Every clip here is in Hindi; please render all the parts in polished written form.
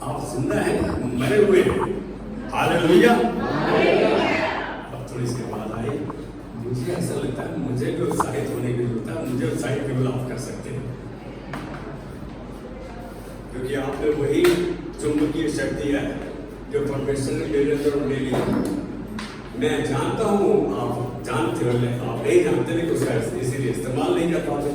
आप जिंदा हैं, मरे हुए हैं। हालेलुया। अब थोड़ी इसके बाद आए, मुझे ऐसा लगता है मुझे भी उत्साहित होने की जरूरत है। मुझे उत्साहित केवल आप कर सकते हैं, क्योंकि आपने वही चुंबकीय शक्ति है जो परमेश्वर ने मेरे अंदर ले ली। मैं जानता हूँ आप जानते हो, आप नहीं जानते, लेकिन उसका इसीलिए इस्तेमाल नहीं कर पाते।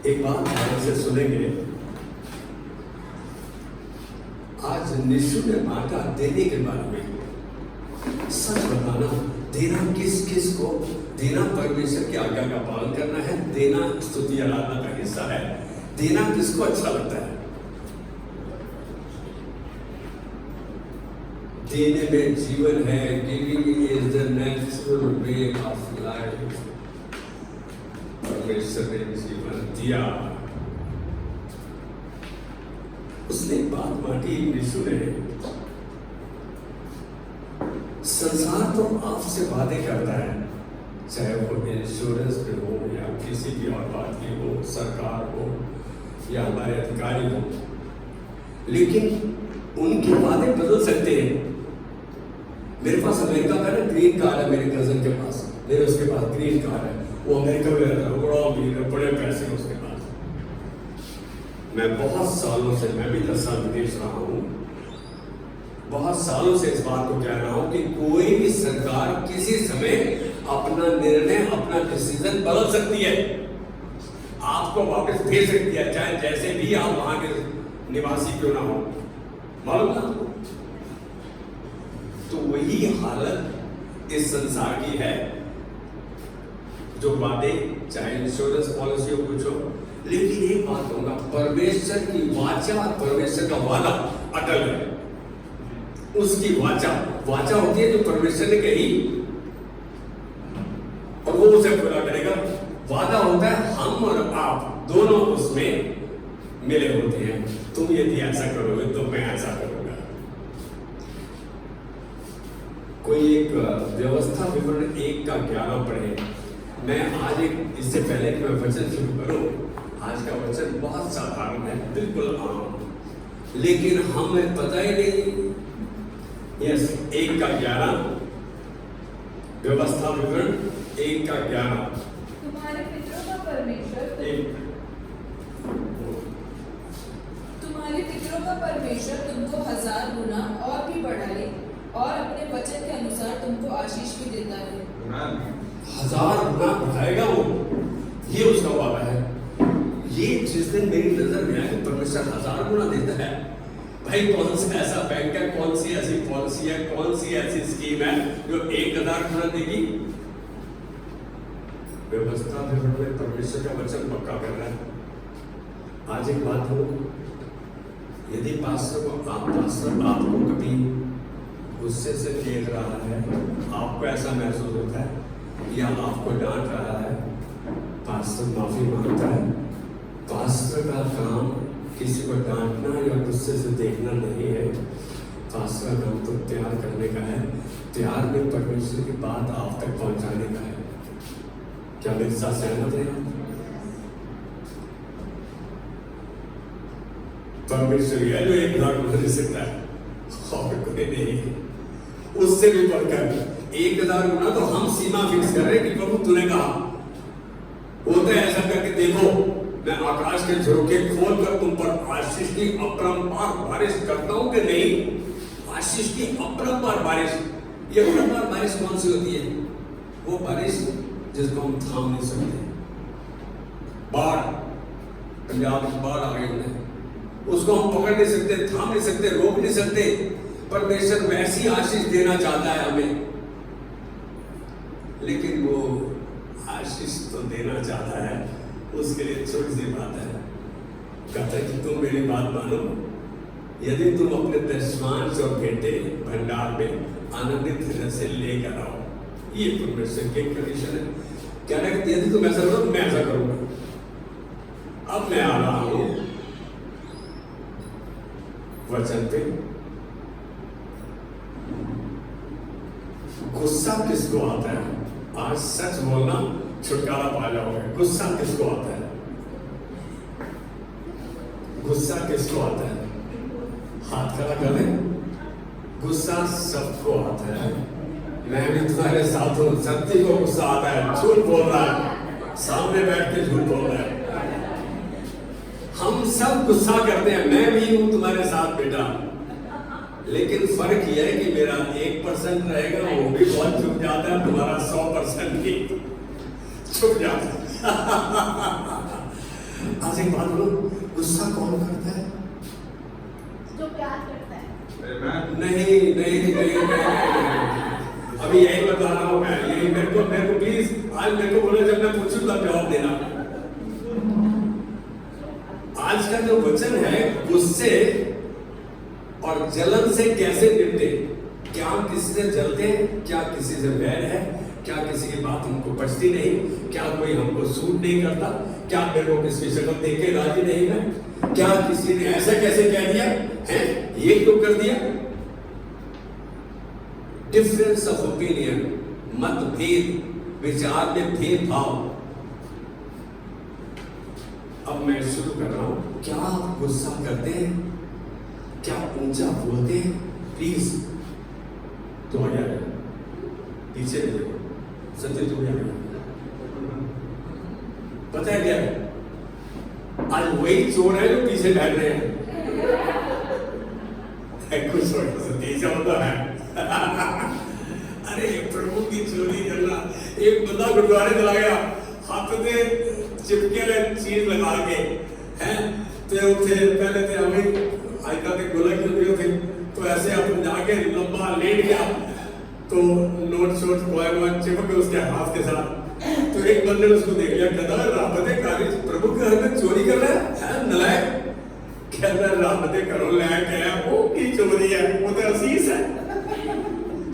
एक बात ध्यान से सुनेंगे। आज निशु ने बांटा देने के बारे में। सच बताना, देना किस किस को देना? परमेश्वर की आज्ञा का पालन करना है। देना स्तुति आराधना का हिस्सा है। देना किसको अच्छा लगता है? देने में जीवन है। Giving is the natural way of life. परमेश्वर ने जीवन दिया। उसने बात बांटी यीशु ने। संसार तो आपसे वादे करता है, चाहे वो इंश्योरेंस पे हो या किसी भी और बात की हो, सरकार हो या हमारे अधिकारी हो, लेकिन उनके वादे बदल सकते हैं। मेरे पास अमेरिका का ना ग्रीन कार्ड है, मेरे कजन के पास, मेरे उसके पास ग्रीन कार्ड है। वो अमेरिका में रहता है, बड़ा अमीर है, बड़े पैसे हैं उसके पास। मैं बहुत सालों से, मैं भी 10 साल विदेश रहा हूँ, बहुत सालों से इस बात को कह रहा हूँ कि कोई भी सरकार किसी समय अपना निर्णय, अपना डिसीजन बदल सकती है, आपको वापस भेज सकती है, चाहे जैसे भी आप वहां के निवासी क्यों ना हो। मालूम ना? तो वही हालत इस संसार की है। जो वादे, चाहे इंश्योरेंस पॉलिसी हो, कुछ हो, लेकिन एक बात कहूंगा, परमेश्वर की वाचा, परमेश्वर का वादा अटल है। उसकी वाचा होती है जो परमेश्वर ने कही और वो उसे पूरा करेगा। वादा होता है हम और आप दोनों उसमें मिले होते हैं। तुम यदि ऐसा करोगे तो मैं ऐसा करूंगा। कोई एक व्यवस्था विवरण 1:11 पढ़े। मैं आज एक, इससे पहले कि मैं वचन शुरू करूं, आज का वचन बहुत साधारण है, बिल्कुल आम, लेकिन हमें पता ही नहीं। यस, 1:11 व्यवस्था विवरण 1:11। तुम्हारे पितरों का परमेश्वर तुमको 1000 गुना और भी बढ़ाए और अपने वचन के अनुसार तुमको आशीष भी देता है। 1000 गुना बढ़ाएगा वो, ये उसका वादा है। ये जिस दिन मेरी नजर में आया कि परमेश्वर 1000 गुना देता है, भाई कौन सा ऐसा बैंक है, कौन सी ऐसी पॉलिसी है, कौन सी ऐसी स्कीम है जो 1000 गुना देगी? व्यवस्था में परमेश्वर का वचन पक्का कर रहा है। आज एक बात हो, यदि पास्टर आपको कभी गुस्से से देख रहा है, आपको ऐसा महसूस होता है या आपको डांट रहा है, पास्टर माफी मांगता है। पास्टर का काम किसी को डांटना या गुस्से से देखना नहीं है। पास्टर का काम तो प्यार करने का है। प्यार में परमेश्वर की बात आप तक पहुंचाने का है। क्या मेरे साथ सहमत है? परमेश्वर है जो 1000 गुना दे सकता है और कोई नहीं। उससे भी बढ़कर 1000 गुना तो हम सीमा फिक्स कर रहे हैं कि प्रभु तूने कहा होता है ऐसा करके देखो, मैं आकाश के झरोखे खोल कर तुम पर आशीष की अपरंपार बारिश करता हूं कि नहीं। आशीष की अपरंपार बारिश। ये अपरंपार बारिश कौन सी होती है? वो बारिश जिसको हम थाम नहीं सकते। बाढ़, पंजाब में बाढ़ आ गई है, उसको हम पकड़ नहीं सकते, थाम नहीं सकते, रोक नहीं सकते। परमेश्वर वैसी आशीष देना चाहता है हमें, लेकिन वो आशीष तो देना चाहता है, उसके लिए छोटी सी बात है। कहता है कि तुम मेरी बात मानो, यदि तुम अपने दशमांश और भेंटे भंडार में आनंदित हृदय से लेकर आओ। ये परमेश्वर की कंडीशन है। क्या ना कि यदि तुम ऐसा करो, मैं ऐसा करूंगा। अब मैं आ रहा हूं वचन पे। गुस्सा किसको आता है? आज सच बोलना, छुटकारा पा जाओगे। गुस्सा किसको आता है? गुस्सा किसको आता है? हाथ खड़ा कर दे। गुस्सा सबको आता है। मैं भी तुम्हारे साथ हूं। सत्य को गुस्सा आता है, झूठ बोल रहा है, सामने बैठ के झूठ बोल रहा है। हम सब गुस्सा करते हैं, मैं भी हूं तुम्हारे साथ बेटा। लेकिन फर्क यह है कि मेरा 1% रहेगा, वो भी बहुत छुप जाता है, तुम्हारा 100% भी छुप जाता है। आज एक बात बोलो, गुस्सा कौन करता है? जो प्यार करता है। नहीं नहीं नहीं, नहीं। अभी यही बता रहा हूं मैं, यही मेरे को प्लीज आज मेरे को बोले, जब मैं पूछूंगा जवाब देना। आज का जो वचन है, गुस्से और जलन से कैसे निपटे। क्या किसी से जलते हैं? क्या किसी से बैर है? क्या किसी की बात हमको पचती नहीं? क्या कोई हमको सूट नहीं करता? क्या मेरे को किसी शक्ल देख के राजी नहीं है? क्या किसी ने ऐसा कैसे कह दिया है, ये क्यों कर दिया? डिफरेंस ऑफ ओपिनियन, मतभेद, विचार में भेदभाव। अब मैं शुरू कर रहा हूं। क्या आप गुस्सा करते हैं? क्या ऊंचा बोलते हैं? प्लीज तो आ जाए, पीछे देखो, सत्य तो आ गया। पता है क्या है? आज वही चोर है जो पीछे बैठ रहे हैं। कुछ सत्य होता है। अरे प्रभु की चोरी करना। एक बंदा गुरुद्वारे चला गया, हाथ में चिपके चीज लगा के हैं, तो पहले थे हमें आयका के गोला के थे, तो ऐसे अपन जाके लंबा लेट गया, तो नोट शोट कोई चिपक गए उसके हाथ के साथ। तो एक बंदे ने उसको देख लिया, कहता रामते काली प्रभु के घर में चोरी कर रहा है नलायक। कहता रामते करो लायक है, वो की चोरी है, वो तो असीस है।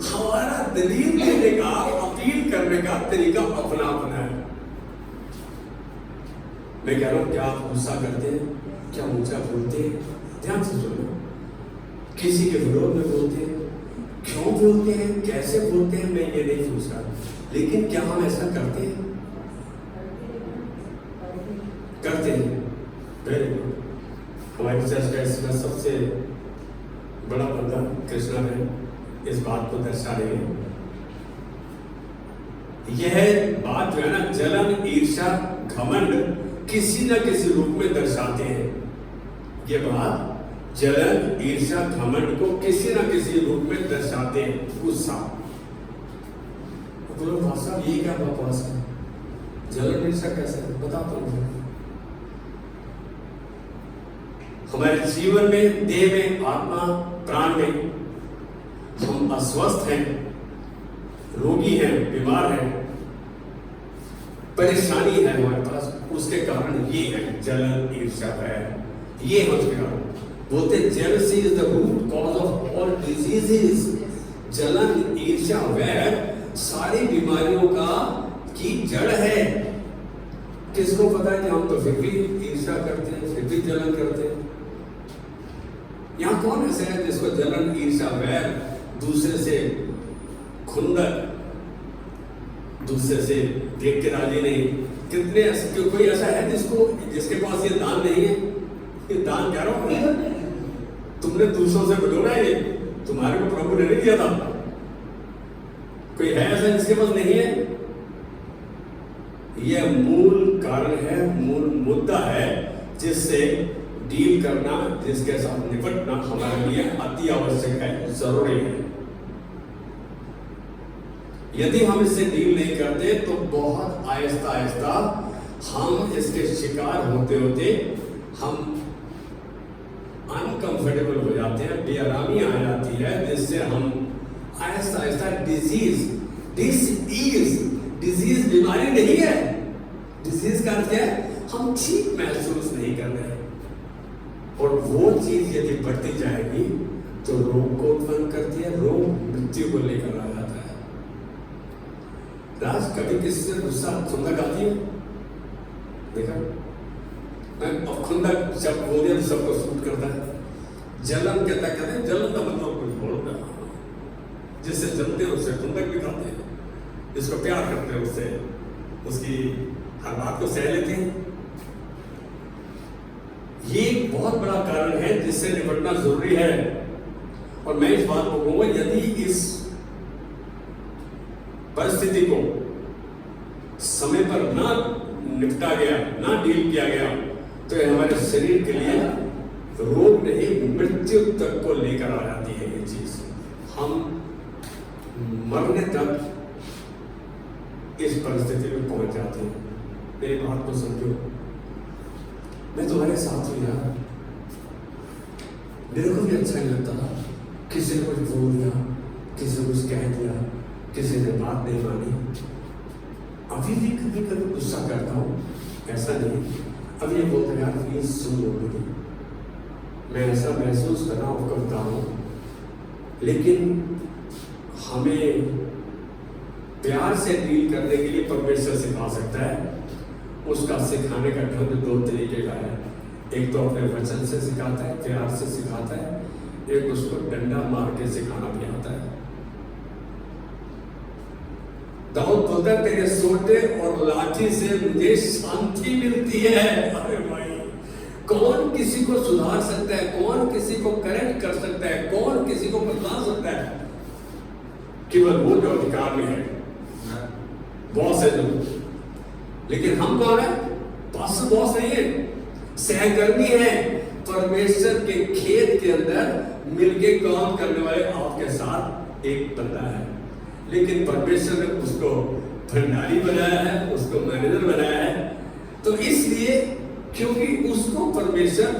हमारा दलील देने का, अपील करने का तरीका अपना अपना है। मैं कह रहा हूं, क्या आप गुस्सा करते हैं? क्या ऊंचा बोलते हैं? ध्यान से सुनो। किसी के विरोध में बोलते हैं? क्यों बोलते हैं? कैसे बोलते हैं? मैं ये नहीं पूछ रहा, लेकिन क्या हम ऐसा करते हैं? करते हैं। Very good. हमारी चर्च का इसमें सबसे बड़ा बंदा कृष्णा है, इस बात को दर्शा रही है। यह बात जो है ना, जलन, ईर्ष्या, घमंड किसी न किसी रूप में दर्शाते हैं। ये बात जलन, ईर्ष्या, घमंड को किसी न किसी रूप में दर्शाते हैं। गुस्सा, बोलो भाई साहब ये क्या बकवास है? जलन, ईर्ष्या कैसे? बताता हूं। हमारे जीवन में, देह में, आत्मा, प्राण में हम अस्वस्थ हैं, रोगी हैं, बीमार हैं, परेशानी है हमारे पास, उसके कारण ये है जलन, ईर्ष्या, भय। ये हो चुका। बोलते jealousy is the root cause of all diseases. जलन, ईर्ष्या, वैर सारी बीमारियों का की जड़ है। किसको पता है कि हम तो फिर भी ईर्ष्या करते हैं, फिर भी जलन करते हैं? यहाँ कौन ऐसा है जिसको जलन, ईर्ष्या, वैर, दूसरे से खुंदक, दूसरे से देख के राजी नहीं? कितने कोई ऐसा है जिसके पास ये दान नहीं है? ये दान क्या रहा हूं, तुमने दूसरों से बटोरा है, ये तुम्हारे को प्रभु ने नहीं दिया था। कोई है ऐसा जिसके पास नहीं है? यह मूल कारण है, मूल मुद्दा है, जिससे डील करना, जिसके साथ निपटना हमारे लिए अति आवश्यक है, जरूरी है। यदि हम इससे डील नहीं करते तो बहुत आहिस्ता आहिस्ता हम इसके शिकार होते होते हम अनकंफर्टेबल हो जाते हैं, बेआरामी आ जाती है, जिससे हम आहिस्ता आहिस्ता डिजीज बीमारी नहीं है। डिजीज का अर्थ है हम ठीक महसूस नहीं कर रहे, और वो चीज यदि बढ़ती जाएगी तो रोग को उत्पन्न करती है, रोग मृत्यु को लेकर आ जाता है। राज कभी किसी से गुस्सा, खुंदक आती है? देखा, मैं अब खुंदक शब्द बोल दिया तो सबको सूट करता है। जलन कहते हैं, जलन का मतलब कुछ बोलता है, जिससे जलते हैं उससे खुंदक भी खाते हैं। जिसको प्यार करते हैं उससे, उसकी हर बात को सह लेते हैं। ये एक बहुत बड़ा कारण है जिससे निपटना जरूरी है। और मैं इस बात को कहूंगा, यदि इस परिस्थिति को समय पर ना निपटा गया, ना डील किया गया, तो ये हमारे शरीर के लिए रोग नहीं मृत्यु तक को लेकर आ जाती है। ये चीज हम मरने तक इस परिस्थिति में पहुंच जाते हैं। मेरी बात को समझो, मैं तुम्हारे साथ हूं यार। मेरे को भी अच्छा नहीं लगता था, किसी ने कुछ बोल दिया, किसी ने कुछ कह दिया, किसी ने बात नहीं मानी। अभी भी कभी कभी गुस्सा करता हूँ, ऐसा नहीं। अब ये बोलते यार प्लीज सुन लो मेरी, मैं ऐसा महसूस करना करता हूँ, लेकिन हमें प्यार से डील करने के लिए परमेश्वर सिखा सकता है। उसका सिखाने का ढंग दो तरीके का है। एक तो अपने वचन से सिखाता है, प्यार से सिखाता है, एक उसको डंडा मार के सिखाना भी आता है। दाऊद बोलता है तेरे सोटे और लाठी से मुझे शांति मिलती है। अरे भाई, कौन किसी को सुधार सकता है? कौन किसी को करेक्ट कर सकता है? कौन किसी को बदला सकता है? केवल वो जो अधिकार में है, बॉस है जो। लेकिन हम कौन है? पास्टर बॉस नहीं है, सहकर्मी है। परमेश्वर के खेत के अंदर मिलके काम करने वाले आपके साथ एक बंदा है। लेकिन परमेश्वर ने उसको भंडारी बनाया है, उसको मैनेजर बनाया है। तो इसलिए क्योंकि उसको परमेश्वर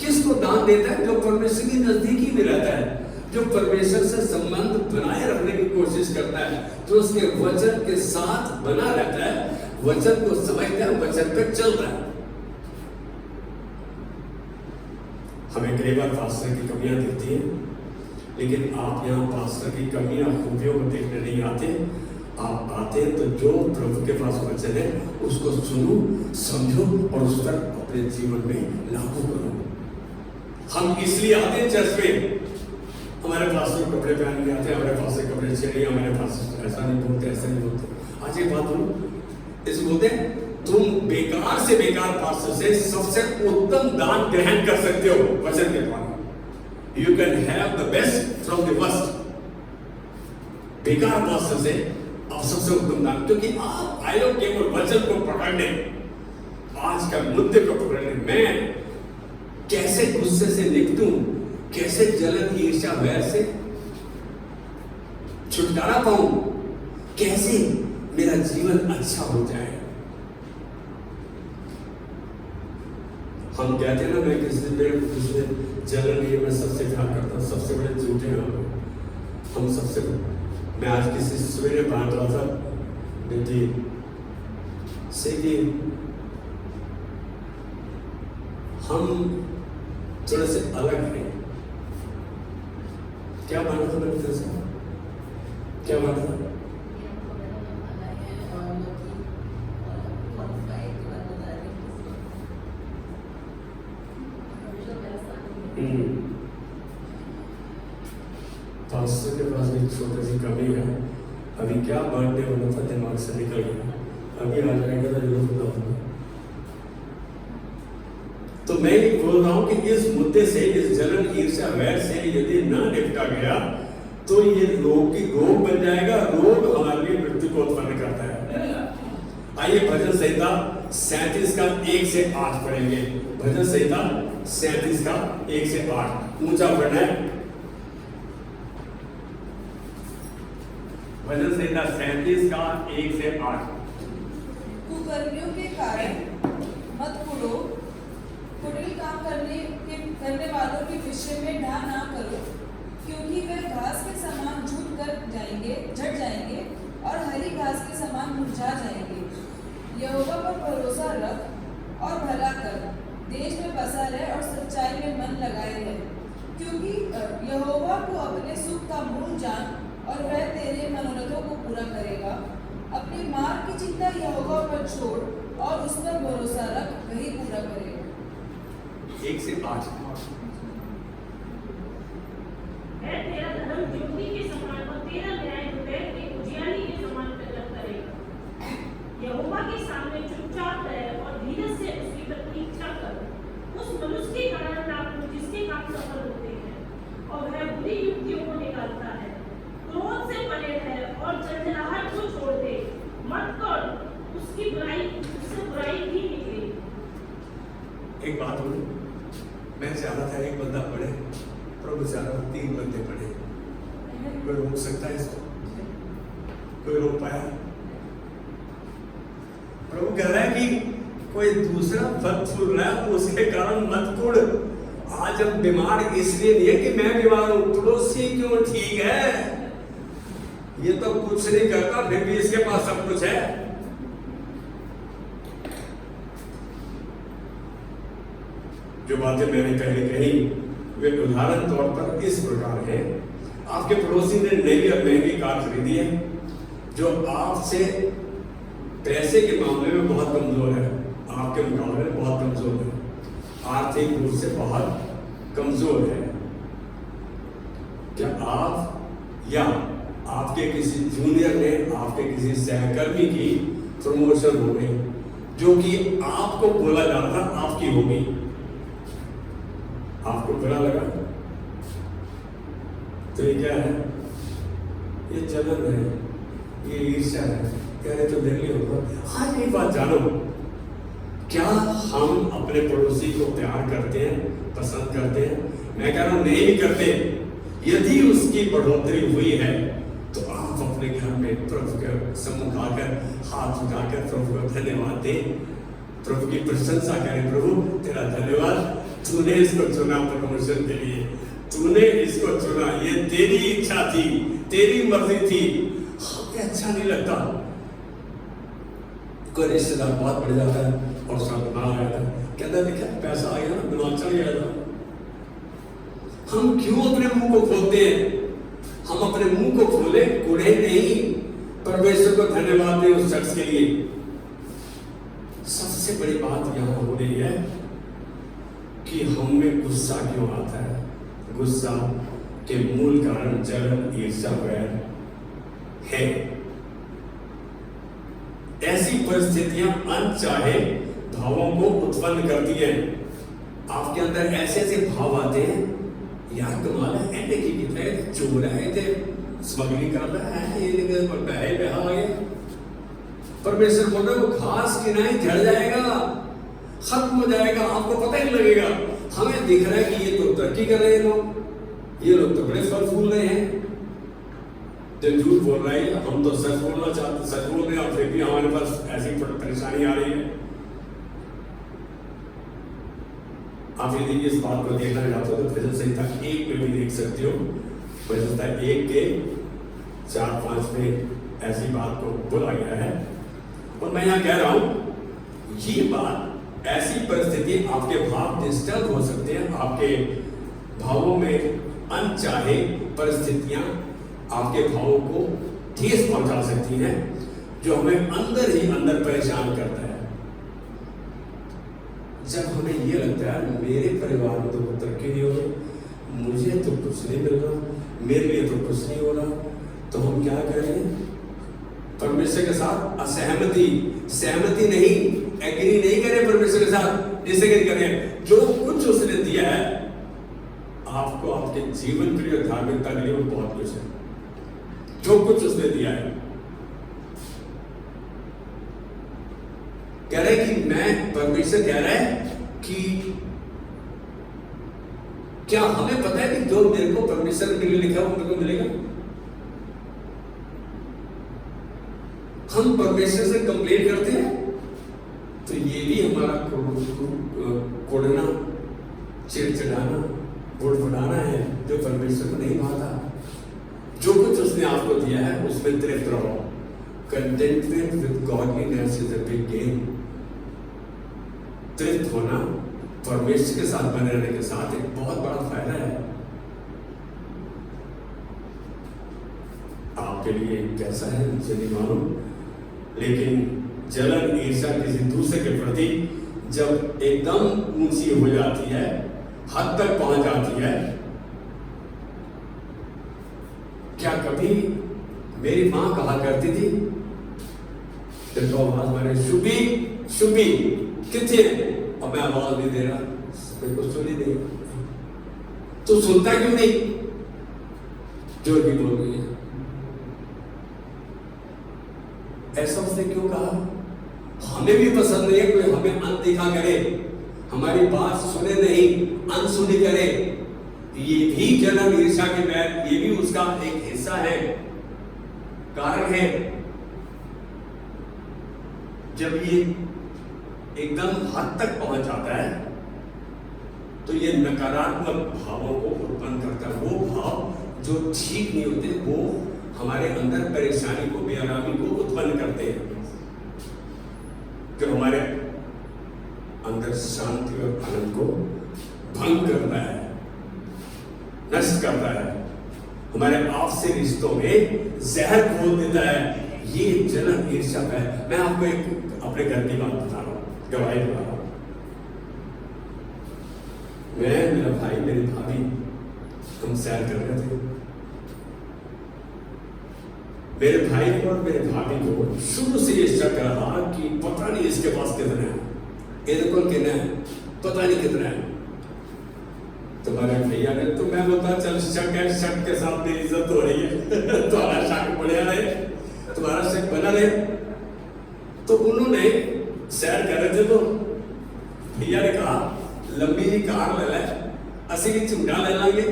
किसको दान देता है? जो परमेश्वर की नजदीकी में रहता है, जो परमेश्वर से संबंध बनाए रखने की कोशिश करता है, जो उसके वचन के साथ बना रहता है, वचन को समझता है, वचन पे चलता है। हमें कई बार पास्टर की कमियां दिखती हैं, लेकिन आप यहाँ पास्टर की कमियां खूबियों को देखने नहीं आते। आप आते हैं तो जो प्रभु के पास वचन है उसको सुनो, समझो और उस पर अपने जीवन में लागू करो। हम इसलिए आते हैं चर्च में, हमारे पास तो कपड़े पहन के आते हैं, हमारे पास से कपड़े अच्छे नहीं, हमारे पास ऐसा नहीं बोलते, ऐसा नहीं बोलते। आज एक बात बोलो, इसे बोलते हैं तुम बेकार से बेकार पास्टर से सबसे उत्तम दान ग्रहण कर सकते हो वचन के द्वारा। You can have the best from the worst. बेकार पास्टर से आप सबसे उत्तम दान, क्योंकि आप आए हो केवल वचन को पकड़ने, आज का मुद्दे को पकड़ने। मैं कैसे गुस्से से निपटूं, कैसे जलन ईर्ष्या वैर से छुटकारा पाऊं, कैसे मेरा जीवन अच्छा हो जाए। हम कहते हैं ना, मैं किसी पे जलन नहीं, मैं सबसे प्यार करता हूं। सबसे बड़े झूठे हैं हम सबसे। मैं आज किसी सवेरे बात रहा था बेटी से कि हम थोड़े से अलग हैं। क्या माना था मैंने तेरे से? क्या माना था? पास्टर के पास एक छोटी सी कमी है। अभी क्या बर्थडे होना था, दिमाग से निकल गया। अभी आ जाएगा तो जरूर बताऊंगा। तो मैं ये बोल रहा हूं कि इस मुद्दे से, इस जलन ईर्ष्या वैर से यदि ना निपटा गया तो ये रोग बन जाएगा। रोग हमारे लिए मृत्यु को उत्पन्न करता है। आइए भजन संहिता 37 का 1 से 8 पढ़ेंगे। भजन संहिता 37 का 1 से 8 ऊंचा पढ़ना है। भजन संहिता 37 का 1 से 8। कुकर्मियों के कारण मत कुड़ो, कुटिल काम करने वालों के विषय में ढा ना करो, क्योंकि वे घास के समान झड़ जाएंगे और हरी घास के समान मुरझा जाएंगे। यहोवा पर भरोसा रख और भला कर, देश में बसा रह और सच्चाई में मन लगाए रह, क्योंकि यहोवा को अपने सुख का मूल जान और वह तेरे मनोरथों को पूरा करेगा। अपने मार्ग की चिंता यहोवा पर छोड़ और उस पर भरोसा रख, वही पूरा करेगा। 1 से 8। तेरा धर्म ज्योति के समान और तेरा न्याय हृदय के उजियाले के समान प्रकट उसकी बुराई, उससे बुराई भी निकली। एक बात बोलूं, मैं चाहता था एक बंदा पढ़े, प्रभु चाहता था 3 बंदे पढ़े। कोई रोक सकता है इसको? कोई रोक पाया? प्रभु कह रहा है कि कोई दूसरा फल फूल रहा है उसके कारण मत कुड़। आज हम बीमार इसलिए नहीं है कि मैं बीमार हूं, पड़ोसी क्यों ठीक है, ये तो कुछ नहीं करता फिर भी इसके पास सब कुछ है। जो बातें मैंने पहले कही वे उदाहरण तौर पर इस प्रकार है। आपके पड़ोसी ने नई और महंगी कार खरीदी है, जो आपसे पैसे के मामले में बहुत कमजोर है, आपके मुकाबले में बहुत कमजोर है, आर्थिक रूप से बहुत कमजोर है। क्या आप या आपके किसी जूनियर ने आपके किसी सहकर्मी की प्रमोशन हो गई, जो कि आपको बोला जा रहा था आपकी होगी, आपको बुरा लगा? तो ये क्या है? ये जलन है, ये ईर्ष्या है। कह रहे तो दिल्ली होगा। आज एक बात जानो, क्या हम अपने पड़ोसी को प्यार करते हैं, पसंद करते हैं? मैं कह रहा हूं नहीं करते। यदि उसकी बढ़ोतरी हुई है तो आप अपने घर में प्रभु के सम्मुख आकर हाथ उठाकर प्रभु को धन्यवाद दें, प्रभु की प्रशंसा करें। प्रभु तेरा धन्यवाद, तूने इसको चुना प्रमोशन के लिए, तूने इसको चुना, ये तेरी इच्छा थी, तेरी मर्जी थी। हमें अच्छा नहीं लगता कोई रिश्तेदार बहुत बढ़ जाता है और सब आ गया था, कहता है देखा पैसा आ गया, दिमाग चढ़ गया था। हम क्यों अपने मुंह को खोलते हैं? हम अपने मुंह को खोले, कुड़े नहीं, परमेश्वर को धन्यवाद दें उस शख्स के लिए। सबसे बड़ी बात यहां हो रही है कि हमें गुस्सा क्यों आता है। गुस्सा के मूल कारण जलन, ईर्ष्या, वैर है। ऐसी परिस्थितियां अनचाहे भावों को उत्पन्न करती हैं। आपके अंदर ऐसे ऐसे भाव आते हैं, यार कमाल है, ऐसे की थे, चोर आए थे, स्मगलिंग कर रहा है, ये पैसे पे आ गए। परमेश्वर बोल रहे वो घास की नहीं झड़ जाएगा, खत्म हो जाएगा, आपको पता ही लगेगा। हमें दिख रहा है कि ये तो तरक्की कर रहे हैं लोग, ये लोग तो बड़े फल फूल रहे हैं। जो झूठ बोल रहा है, हम तो सच बोलना चाहते, सच बोल रहे हैं, और फिर भी हमारे पास ऐसी परेशानी आ रही है। आप यदि इस बात को देखना चाहते हो तो भजन संहिता 1 में भी देख सकते हो। भजन संहिता 1 के 4-5 में ऐसी बात को बोला गया है। और मैं यहाँ कह रहा हूं, ये बात, ऐसी परिस्थिति, आपके भाव डिस्टर्ब हो सकते हैं, आपके भावों में अनचाहे परिस्थितियां आपके भावों को ठेस पहुंचा सकती हैं, जो हमें अंदर ही अंदर परेशान करता है। जब हमें ये लगता है मेरे परिवार में तो तरक्की नहीं हो रही, मुझे तो कुछ नहीं मिल रहा, मेरे लिए तो कुछ नहीं हो रहा, तो हम क्या करें? परमेश्वर के साथ असहमति, सहमति नहीं, एग्री नहीं करें परमेश्वर के साथ, डिसएग्री करें। जो कुछ उसने दिया है आपको, आपके जीवन के लिए, धार्मिकता के लिए, वो बहुत कुछ है। जो कुछ उसने दिया है, कह रहे कि मैं, परमेश्वर कह रहा है कि क्या हमें पता है कि जो मेरे को परमेश्वर ने लिखा वो मेरे को मिलेगा? हम परमेश्वर से कंप्लेन करते हैं तो ये भी हमारा कोड़ना, चिड़चिड़ाना, बुड़बुड़ाना है, जो परमेश्वर को नहीं भाता। जो कुछ उसने आपको दिया है उसमें तृप्त रहो। Contentment with godliness is a big gain. तृप्त होना परमेश्वर के साथ बने रहने के साथ एक बहुत बड़ा फायदा है। आपके लिए कैसा है मुझे नहीं मालूम, लेकिन जलन, ईर्ष्या किसी दूसरे के प्रति जब एकदम ऊंची हो जाती है, हद तक पहुंच जाती है। क्या कभी मेरी मां कहा करती थी, देखो आवाज मारे, शुभी शुभी कितने, और मैं आवाज नहीं दे रहा, मेरे को सुनी नहीं, तो सुनता क्यों नहीं? जोर की बोल रही है। ऐसा उसने क्यों कहा? हमें भी पसंद नहीं है कोई हमें अनदेखा करे, हमारी बात सुने नहीं, अनसुनी करे। ये भी जलन ईर्ष्या के बैर, ये भी उसका एक हिस्सा है, कारण है। जब ये एकदम हद तक पहुंच जाता है तो ये नकारात्मक भावों को उत्पन्न करता है। वो भाव जो ठीक नहीं होते वो हमारे अंदर परेशानी को, बेआरामी को उत्पन्न करते हैं, जो हमारे अंदर शांति और आनंद को भंग करता है, नष्ट करता है, हमारे आपसी रिश्तों में जहर घोल देता है। ये जलन ईर्ष्या है। मैं आपको एक अपने घर की बात बता रहा हूं, गवाही बता रहा हूं। मैं, मेरा भाई, मेरी भाभी, हम सैर कर रहे थे। मेरे भाई को और मेरे भाभी को शुरू से ये शक रहा कि पता नहीं इसके पास कितना है, इनको कितना है, पता नहीं कितना है। तुम्हारे भैया ने, तो मैं बोलता चल शक है, शक के साथ मेरी इज्जत हो रही है तुम्हारा शक बढ़िया रहे, तुम्हारा शक बना रहे। तो उन्होंने सैर कर रहे थे तो भैया ने कहा लंबी जी कार ले ले, असि की चिमटा ले लेंगे,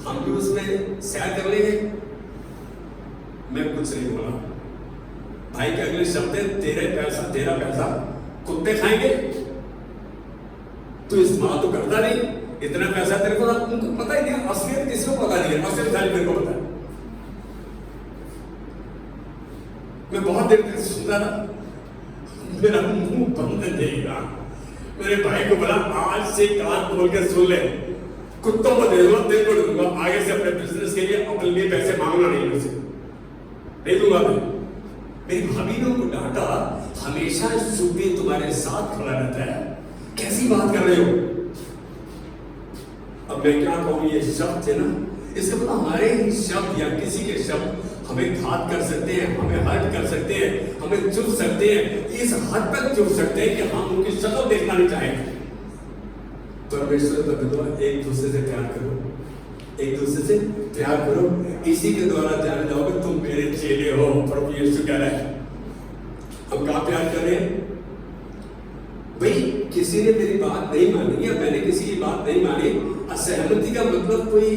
हम भी उसमें सैर कर लेंगे। मैं कुछ नहीं बोला। भाई के अगले शब्द है तेरा पैसा कुत्ते खाएंगे, तू इस्तेमाल तो करता नहीं, इतना पैसा तेरे को, उनको पता ही नहीं, असलियत किसी को पता नहीं है, असलियत खाली मेरे को पता है। मैं बहुत देर तक सुनता था, मेरा मुंह बंद नहीं रहा। मेरे भाई को बोला आज से कान खोल के सुन ले, कुत्तों को दे दूंगा, तेरे को दूंगा, आगे से अपने बिजनेस के लिए अपने लिए पैसे मांगना नहीं, मुझसे नहीं दूंगा मैं। मेरी भाभी ने उनको डांटा, हमेशा शुभ दिन तुम्हारे साथ खड़ा रहता है, कैसी बात कर रहे हो। अब मैं क्या कहूं, ये शब्द है ना, इसका मतलब हमारे ही शब्द या किसी के शब्द हमें घात कर सकते हैं, हमें हर्ट कर सकते हैं, हमें चुभ सकते हैं, इस हद तक चुभ सकते हैं कि हम उनकी शक्ल देखना नहीं चाहेंगे। परमेश्वर का विधवा, एक दूसरे से प्यार करो, एक दूसरे से प्यार करो, इसी के द्वारा जान जाओगे तुम मेरे चेले हो। प्रभु यीशु कह रहा है। हम कहाँ प्यार कर रहे हैं भाई? किसी ने मेरी बात नहीं मानी या मैंने किसी की बात नहीं मानी, असहमति का मतलब कोई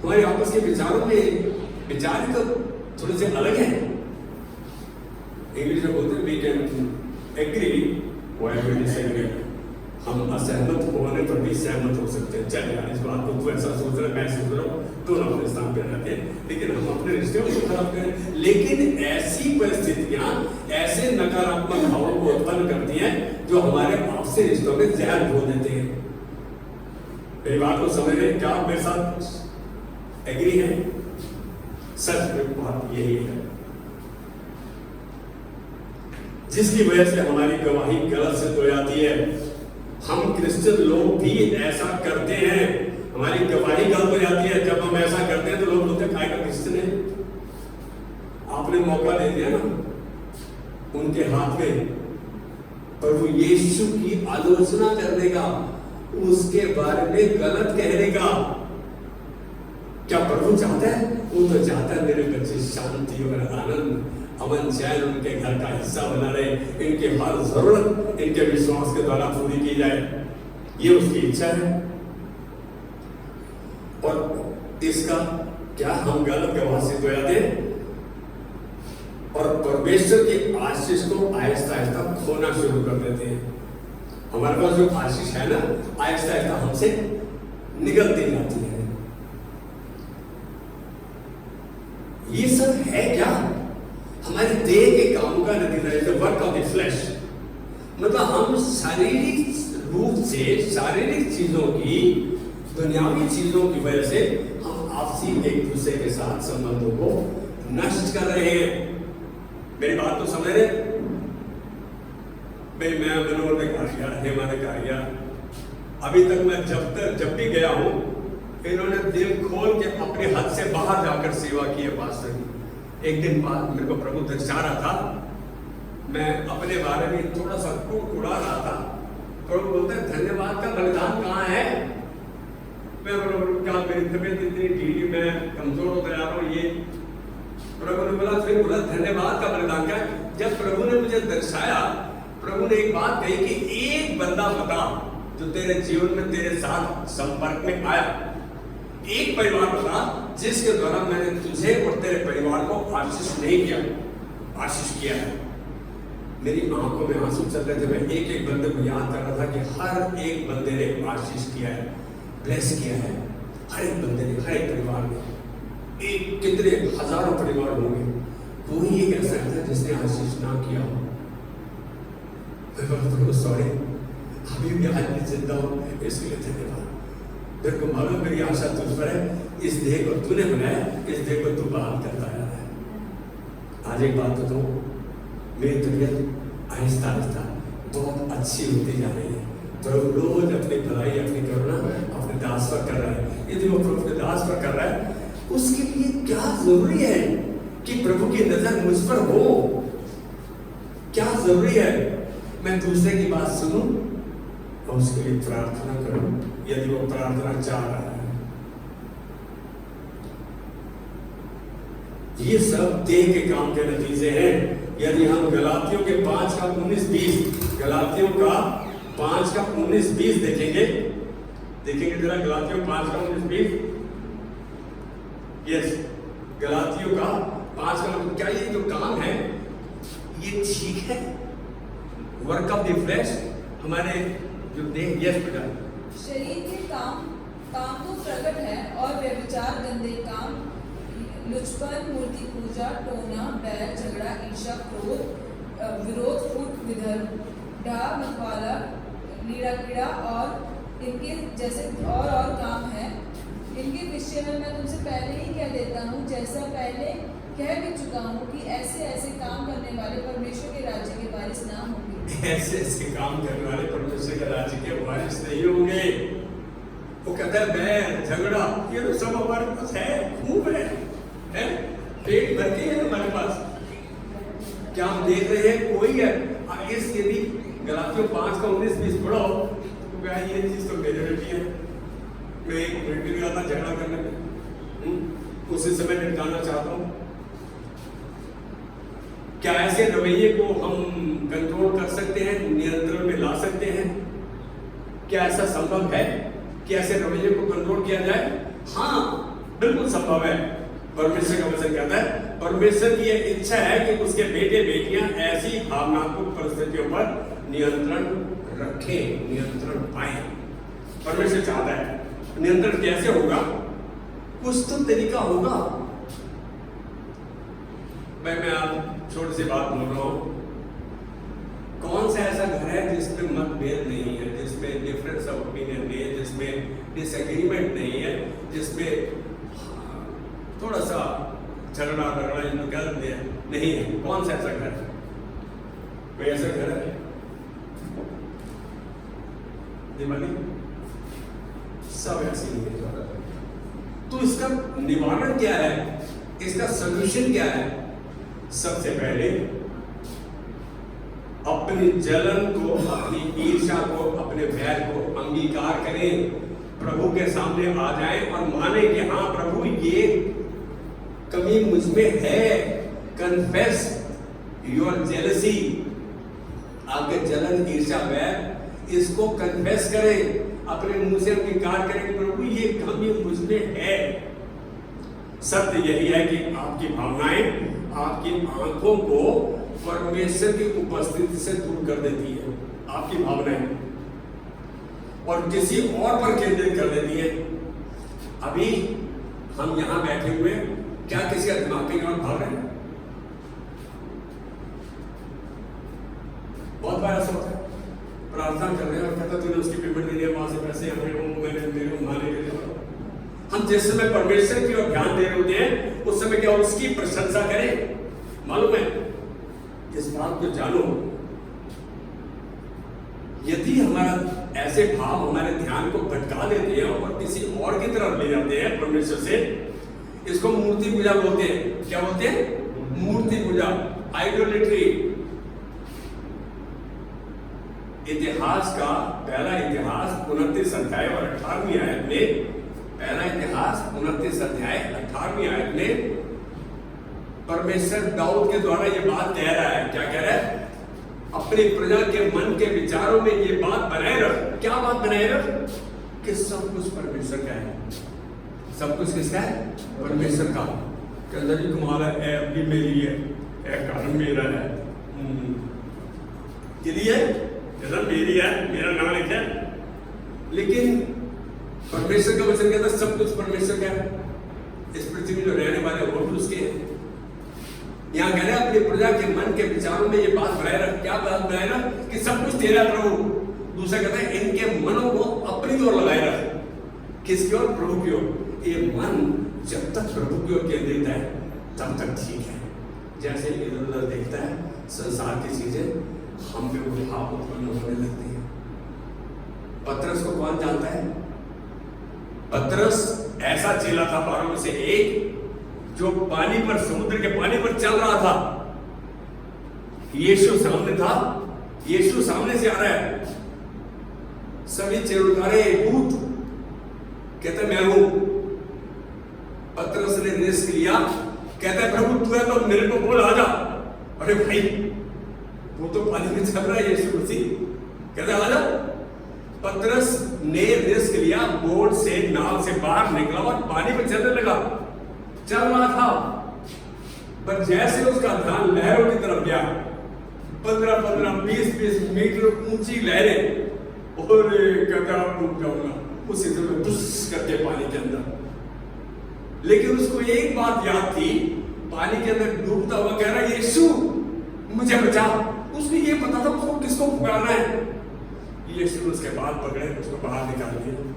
हमारे आपस के विचारों में विचार तो थोड़े से अलग है। इंग्लिश में बोलते हैं we can agree while we disagree. हम असहमत होने पर भी सहमत हो सकते हैं। चल यार, इस बात को तू ऐसा सोच रहा है, मैं सोच रहा हूँ, दोनों अपने स्थान पर रहते हैं, लेकिन हम अपने रिश्ते को खराब करें। लेकिन ऐसी परिस्थितियां ऐसे नकारात्मक भावों को उत्पन्न करती हैं जो हमारे आपसी रिश्तों में जहर घोल देते हैं। मेरी बात को समझ रहे? क्या आप मेरे साथ एग्री हैं? सच में बात यही है, जिसकी वजह से हमारी गवाही गलत सिद्ध हो जाती है। हम क्रिश्चियन लोग भी ऐसा करते हैं, हमारी गवाही गलत हो जाती है। जब हम ऐसा करते हैं तो लोग बोलते हैं काय का क्रिश्चियन है। आपने मौका दे दिया ना उनके हाथ में प्रभु यीशु की आलोचना करने का, उसके बारे में गलत कहने का। क्या प्रभु चाहता है? वो तो चाहता है मेरे बच्चे शांति और आनंद, अमन चैन उनके घर का हिस्सा बना रहे, इनके हर जरूरत इनके विश्वास के द्वारा पूरी की जाए, ये उसकी इच्छा है। और इसका क्या हम गलत गवाह सिद्ध हो जाते हैं और परमेश्वर की आशीष को आहिस्ता आहिस्ता खोना शुरू कर देते हैं। हमारे पास जो आशीष है ना, आहिस्ता आहिस्ता हमसे निकलती जाती है। ये सब है क्या? हमारे देह के कामों का नतीजा, वर्क ऑफ द फ्लैश। मतलब हम शारीरिक रूप से, शारीरिक चीजों की, दुनियावी चीजों की वजह से हम आपसी एक दूसरे के साथ संबंधों को नष्ट कर रहे हैं। मेरी बात तो समझ रहे? भाई मैं मनोहर ने कहा गया, हेमा ने कहा गया, अभी तक मैं जब भी गया हूं, इन्होंने दिल खोल के अपने हद से बाहर जाकर सेवा की है पास्टर की। एक दिन बाद मेरे को प्रभु दर्शा रहा था, मैं अपने बारे में थोड़ा सा उड़ा रहा था। प्रभु बोलते हैं धन्यवाद का बलिदान कहाँ है? मैं क्या मेरी तबीयत इतनी ढीली, मैं कमजोर होता जा रहा हूँ। ये प्रभु ने बोला, फिर बोला धन्यवाद का बलिदान क्या है? जब प्रभु ने मुझे दर्शाया, प्रभु ने एक बात कही कि एक बंदा बता जो तेरे जीवन में तेरे साथ संपर्क में आया, एक परिवार बता जिसके द्वारा मैंने तुझे और तेरे परिवार को आशीष नहीं किया, आशीष किया है। मेरी आंखों में आंसू चल रहे थे। मैं एक एक बंदे को याद कर रहा था कि हर एक बंदे ने आशीष किया है, ब्लेस किया है, हर एक बंदे ने, हर एक परिवार ने। एक कितने हजारों परिवार होंगे, कोई एक ऐसा है जिसने आशीष ना किया हो। मैं सॉरी, अभी भी आज भी जिंदा हूं, इसके लिए धन्यवाद। मेरे को मालूम मेरी आशा तुझ पर है, इस देह को तूने बनाया, इस देह को तू बहाल करता आया है। आज एक बात तो मेरी तबीयत आहिस्ता आहिस्ता बहुत अच्छी होती जा रही है। प्रभु रोज अपनी भलाई, अपनी करुणा अपने दास पर कर रहा है। यदि वो प्रभु के दास पर कर रहा है, उसके लिए क्या जरूरी है कि प्रभु की नजर मुझ पर हो? क्या जरूरी है मैं दूसरे की बात सुनूं और उसके लिए प्रार्थना करूं, यदि वो प्रार्थना चाह रहा है? ये सब देह के काम के नतीजे हैं। यदि हम गलातियों के 5 का 19-20, गलातियों का 5 का 19-20 देखेंगे जरा, गलातियों 5 का 19-20, यस, गलातियों का 5 का, क्या ये जो काम है ये ठीक है? वर्क ऑफ द फ्लैश, हमारे जो देह, यस बेटा, शरीर के काम तो प्रकट है, और व्यभिचार, गंदे काम, लुचपन, मूर्ति पूजा, टोना, बैर, झगड़ा, ईर्ष्या, क्रोध, विरोध, फूट, विधर्म, डाह, मतवाला, लीड़ा कीड़ा और इनके जैसे और काम है। इनके विषय में मैं तुमसे पहले ही कह देता हूँ, जैसा पहले कह भी चुका हूँ, कि ऐसे ऐसे काम करने वाले परमेश्वर के राज्य के वारिस ना होंगे। ऐसे ऐसे काम करने वाले परमेश्वर के राज्य के वारिस नहीं होंगे। वो कहता है बैर, झगड़ा, ये तो सब हमारे पास है, खूब है, पेट भर के है हमारे पास। क्या हम देख रहे हैं? कोई है आगे से? यदि गलातियों 5 का 19-20 पढ़ो तो क्या ये चीज तो मेजोरिटी है। मैं एक मिनट भी आता झगड़ा करने में, उसी समय निपटाना चाहता हूँ। क्या ऐसे रवैये को हम कंट्रोल कर सकते हैं, नियंत्रण में ला सकते हैं? क्या ऐसा संभव है कि ऐसे रवैये को कंट्रोल किया जाए? हाँ, बिल्कुल संभव है। परमेश्वर का वचन कहता है, परमेश्वर की यह इच्छा है कि उसके बेटे बेटियां ऐसी भावनात्मक परिस्थितियों पर नियंत्रण रखें, नियंत्रण पाएं। परमेश्वर चाहता है। नियंत्रण कैसे होगा? कुछ तो तरीका होगा। मैं आप छोटी सी बात बोल रहा हूं। कौन सा ऐसा घर है जिसमें मतभेद नहीं है, जिसमें डिफरेंस ऑफ ओपिनियन नहीं है, जिसमें डिसएग्रीमेंट नहीं है, जिसमें थोड़ा सा झगड़ा नहीं है? कौन सा ऐसा घर है? कोई ऐसा घर है? दिवाली सब ऐसे ही है। तो इसका निवारण क्या है? इसका सॉल्यूशन क्या है? सबसे पहले अपनी जलन को, अपनी ईर्ष्या को, अपने वैर को अंगीकार करें, प्रभु के सामने आ जाएं और माने कि हाँ प्रभु ये कमी मुझ में है। कन्फेस योर जेलसी, आपके जलन, ईर्ष्या, वैर, इसको कन्फेस करें, अपने मुंह से अंगीकार करें, प्रभु ये कमी मुझ में है। सत्य यही है कि आपकी भावनाएं आपकी आंखों को परमेश्वर की उपस्थिति से दूर कर देती है, आपकी भावनाएं, और किसी और पर केंद्रित कर देती है। अभी हम यहां बैठे हुए, क्या किसी का दिमाग कहीं और भाग रहे हैं? बहुत बार ऐसा होता है, प्रार्थना कर रहे हैं और कहता तूने उसकी पेमेंट नहीं दिया, वहां से पैसे मैंने मेरे को माने के लिए। हम जिस समय परमेश्वर की ओर ध्यान दे रहे होते हैं, उस समय क्या उसकी प्रशंसा करें? मालूम है, इस बात को जानो, यदि हमारा ऐसे भाव हमारे ध्यान को भटका देते हैं और किसी और की तरफ ले जाते हैं परमेश्वर से, इसको मूर्ति पूजा बोलते हैं। क्या बोलते हैं? मूर्ति पूजा, आइडोलेट्री। इतिहास का पहला इतिहास 29 अध्याय और 18वीं आयत में, पहला इतिहास 29 अध्याय 18वीं आयत में परमेश्वर दाऊद के द्वारा ये बात कह रहा है। क्या कह रहा है? अपनी प्रजा के मन के विचारों में ये बात बनाए रख। क्या बात बनाए रख? कि सब कुछ परमेश्वर का है। सब कुछ किसका है? परमेश्वर का। कहता जी तुम्हारा ऐप भी मेरी है, काम मेरा है, किसी है मेरी है, मेरा नाम लिखा है। लेकिन परमेश्वर का वचन कहता है सब कुछ परमेश्वर का है। इस पृथ्वी में जो रहने वाले वो भी उसके हैं। यहाँ कह रहे हैं अपनी प्रजा के मन के विचारों में ये बात बनाए रख। क्या बात बनाए रख? कि सब कुछ तेरा प्रभु। दूसरा कहता है इनके मनों को अपनी ओर लगाए रख। किसकी ओर? प्रभु की ओर। ये मन जब तक प्रभु की ओर केंद्रित है तब तक ठीक है। जैसे इधर उधर देखता है संसार की चीजें, हम पे वो भाव उत्पन्न होने लगते हैं। पतरस को कौन जानता है? पतरस ऐसा चेला था 12 में से एक, जो पानी पर, समुद्र के पानी पर चल रहा था। यीशु सामने था, यीशु सामने से आ रहा है। सभी चेरुकारे भूत कहते मैं हूं। पतरस ने रिस्क लिया, कहता है प्रभु तू है तो मेरे को बोल आ जा। अरे भाई वो तो पानी में चल रहा है यीशु मसीह, कहता है आ जा। पतरस ने रिस्क लिया, बोट से, नाव से बाहर निकला और पानी में चलने लगा। चल रहा था, पर जैसे उसका ध्यान लहरों की तरफ गया, 15-15, 20-20 मीटर ऊंची लहरें, और कहता डूब जाऊंगा उसी समय बुस करके पानी के अंदर। लेकिन उसको एक बात याद थी, पानी के अंदर डूबता हुआ कह रहा है यीशु मुझे बचा। उसको ये पता था उसको किसको पुकारना है। यीशु ने उसके बाल पकड़े, उसको बाहर निकाल दिया।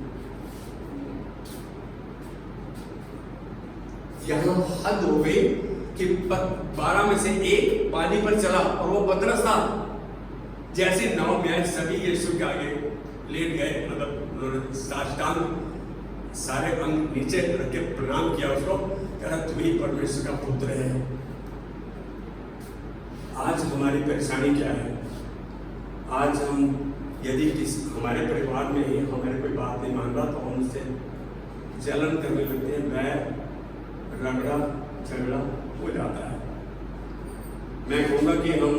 यहां हद हो गई कि 12 में से एक पानी पर चला और वो पतरस था। जैसे नाव में सभी यीशु के आगे लेट गए, मतलब साष्टांग सारे अंग नीचे रख के प्रणाम किया उसको, कह रहा तू ही परमेश्वर का पुत्र है। आज हमारी परेशानी क्या है? आज हम यदि हमारे परिवार में ही हमारे कोई बात नहीं मान रहा तो हम उससे जलन करने लगते हैं, बैर रगड़ा झगड़ा हो जाता है। मैं कहूँगा कि हम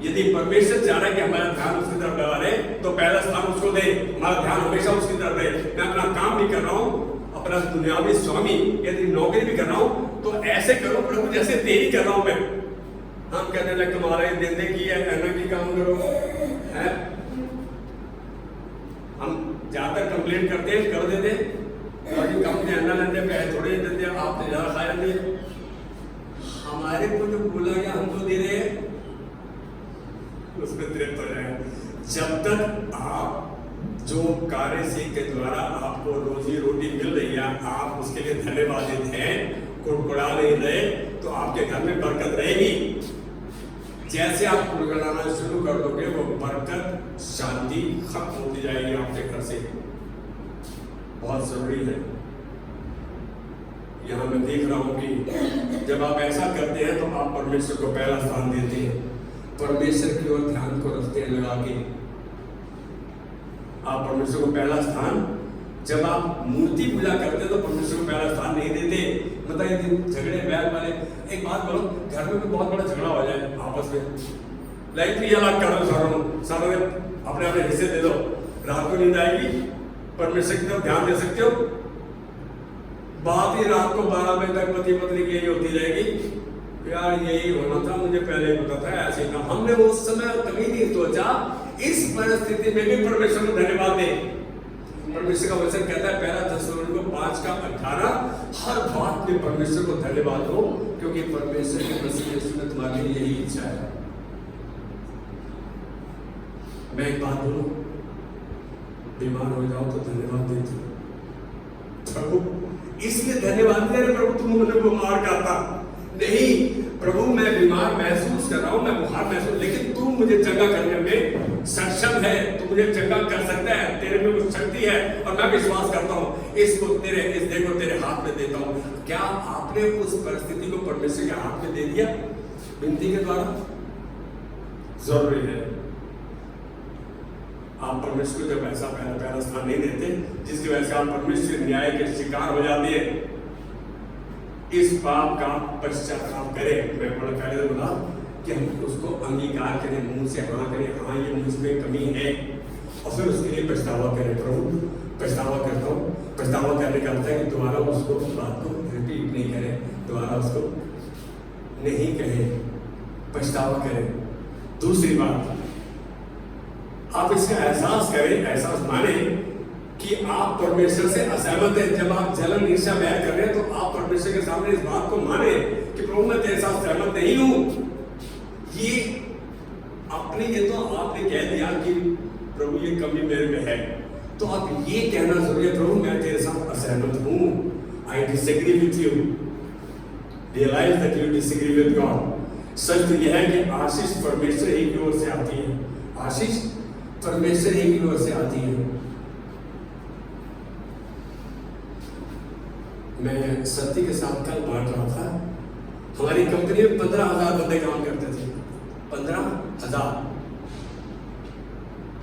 यदि परमेश्वर चाह रहा है कि हमारा ध्यान उसकी तरफ लगा रहे तो पहला स्थान उसको दे, हमारा ध्यान हमेशा उसकी तरफ रहे। मैं अपना काम भी कर रहा हूँ, अपना दुनियावी स्वामी यदि नौकरी भी कर रहा हूँ तो ऐसे करो प्रभु जैसे तेरी कर रहा हूँ मैं। हम कहने लगे तुम्हारा देने की है, एनर्जी काम करो है। हम ज्यादा कंप्लेंट करते हैं, कर देते कंपनी अन्ना लेते पैसे थोड़े देते, आपने ज्यादा खाया नहीं। हमारे को जो बोला गया हमको दे रहे हैं उसमें तृप्त हो जाएगा। जब तक आप जो कार्य सीख के द्वारा आपको रोजी रोटी मिल रही है, आप उसके लिए धन्यवादित हैं, कुड़कुड़ा नहीं रहे, तो आपके घर में बरकत रहेगी। जैसे आप कुड़कुड़ाना शुरू कर दोगे वो बरकत शांति खत्म होती जाएगी आपके घर से। बहुत जरूरी है। यहाँ मैं देख रहा हूँ कि जब आप ऐसा करते हैं तो आप परमेश्वर को पहला स्थान देते हैं, परमेश्वर की ओर ध्यान को रखते हैं लगा के। आप परमेश्वर को पहला स्थान, जब आप मूर्ति पूजा करते हैं तो परमेश्वर को पहला स्थान नहीं देते। मतलब ये झगड़े बैल वाले, एक बात बोलो, घर में भी बहुत बड़ा झगड़ा हो जाए आपस में, लाइट भी अलग कर दो, सारों ने अपने अपने हिस्से दे दो, रात को नींद आएगी, परमेश्वर की तरफ ध्यान दे सकते हो। बात ही रात को 12 बजे तक पति पत्नी की यही होती रहेगी, यार यही होना था, मुझे पहले ही पता था, ऐसे ही था। हमने उस समय कभी नहीं सोचा। इस परिस्थिति में भी परमेश्वर को धन्यवाद दें। परमेश्वर का वचन कहता है पहला थिस्सलुनीकियों 5:18, हर बात में परमेश्वर को धन्यवाद दो क्योंकि परमेश्वर के मसीह यीशु में तुम्हारे लिए यही इच्छा है। मैं एक बात बोलूं, बीमार हो जाओ तो धन्यवाद देते प्रभु, इसलिए धन्यवाद दे रहे प्रभु तुम मुझे बीमार करता नहीं। प्रभु मैं बीमार महसूस कर रहा हूं, मैं बुखार महसूस, लेकिन तू मुझे चंगा करने में सक्षम है, तू मुझे चंगा कर सकता है, तेरे में कुछ शक्ति है और मैं विश्वास करता हूं। इसको तेरे, इस देह को तेरे हाथ में देता हूं। क्या आपने उस परिस्थिति को परमेश्वर के हाथ में दे दिया विनती के द्वारा? जरूरी है। आप परमेश्वर को जब ऐसा पहला स्थान नहीं देते जिसकी वजह से आप परमेश्वर न्याय के शिकार हो जाते हैं, इस पाप का पश्चाताप करें। मैं पहले तो बोला कि हम उसको अंगीकार करें, मुंह से हाँ करें, हाँ ये मुझ में कमी है, और फिर उसके लिए पछतावा करें। प्रभु पछतावा करता हूँ। पछतावा करने का अर्थ है कि दोबारा उसको बात को रिपीट नहीं करें, दोबारा उसको नहीं कहें, पछतावा करें। दूसरी बात, आप इसका एहसास करें, एहसास माने कि आप परमेश्वर से असहमत हैं। जब आप जलन ईर्ष्या बयान कर रहे हैं तो आप परमेश्वर के सामने इस बात को माने कि प्रभु मैं तेरे साथ सहमत नहीं हूं। ये अपने ये तो आपने कह दिया कि प्रभु ये कमी मेरे में है, तो आप ये कहना जरूरी है, प्रभु मैं तेरे साथ असहमत हूं, I disagree with you. Realize that you disagree with God. सच तो यह है कि आशीष परमेश्वर ही की ओर से आती है, आशीष परमेश्वर ही की ओर से आती है। मैं सत्य के साथ कल बांट रहा था, हमारी कंपनी में 15,000 बंदे काम करते थे, 15,000।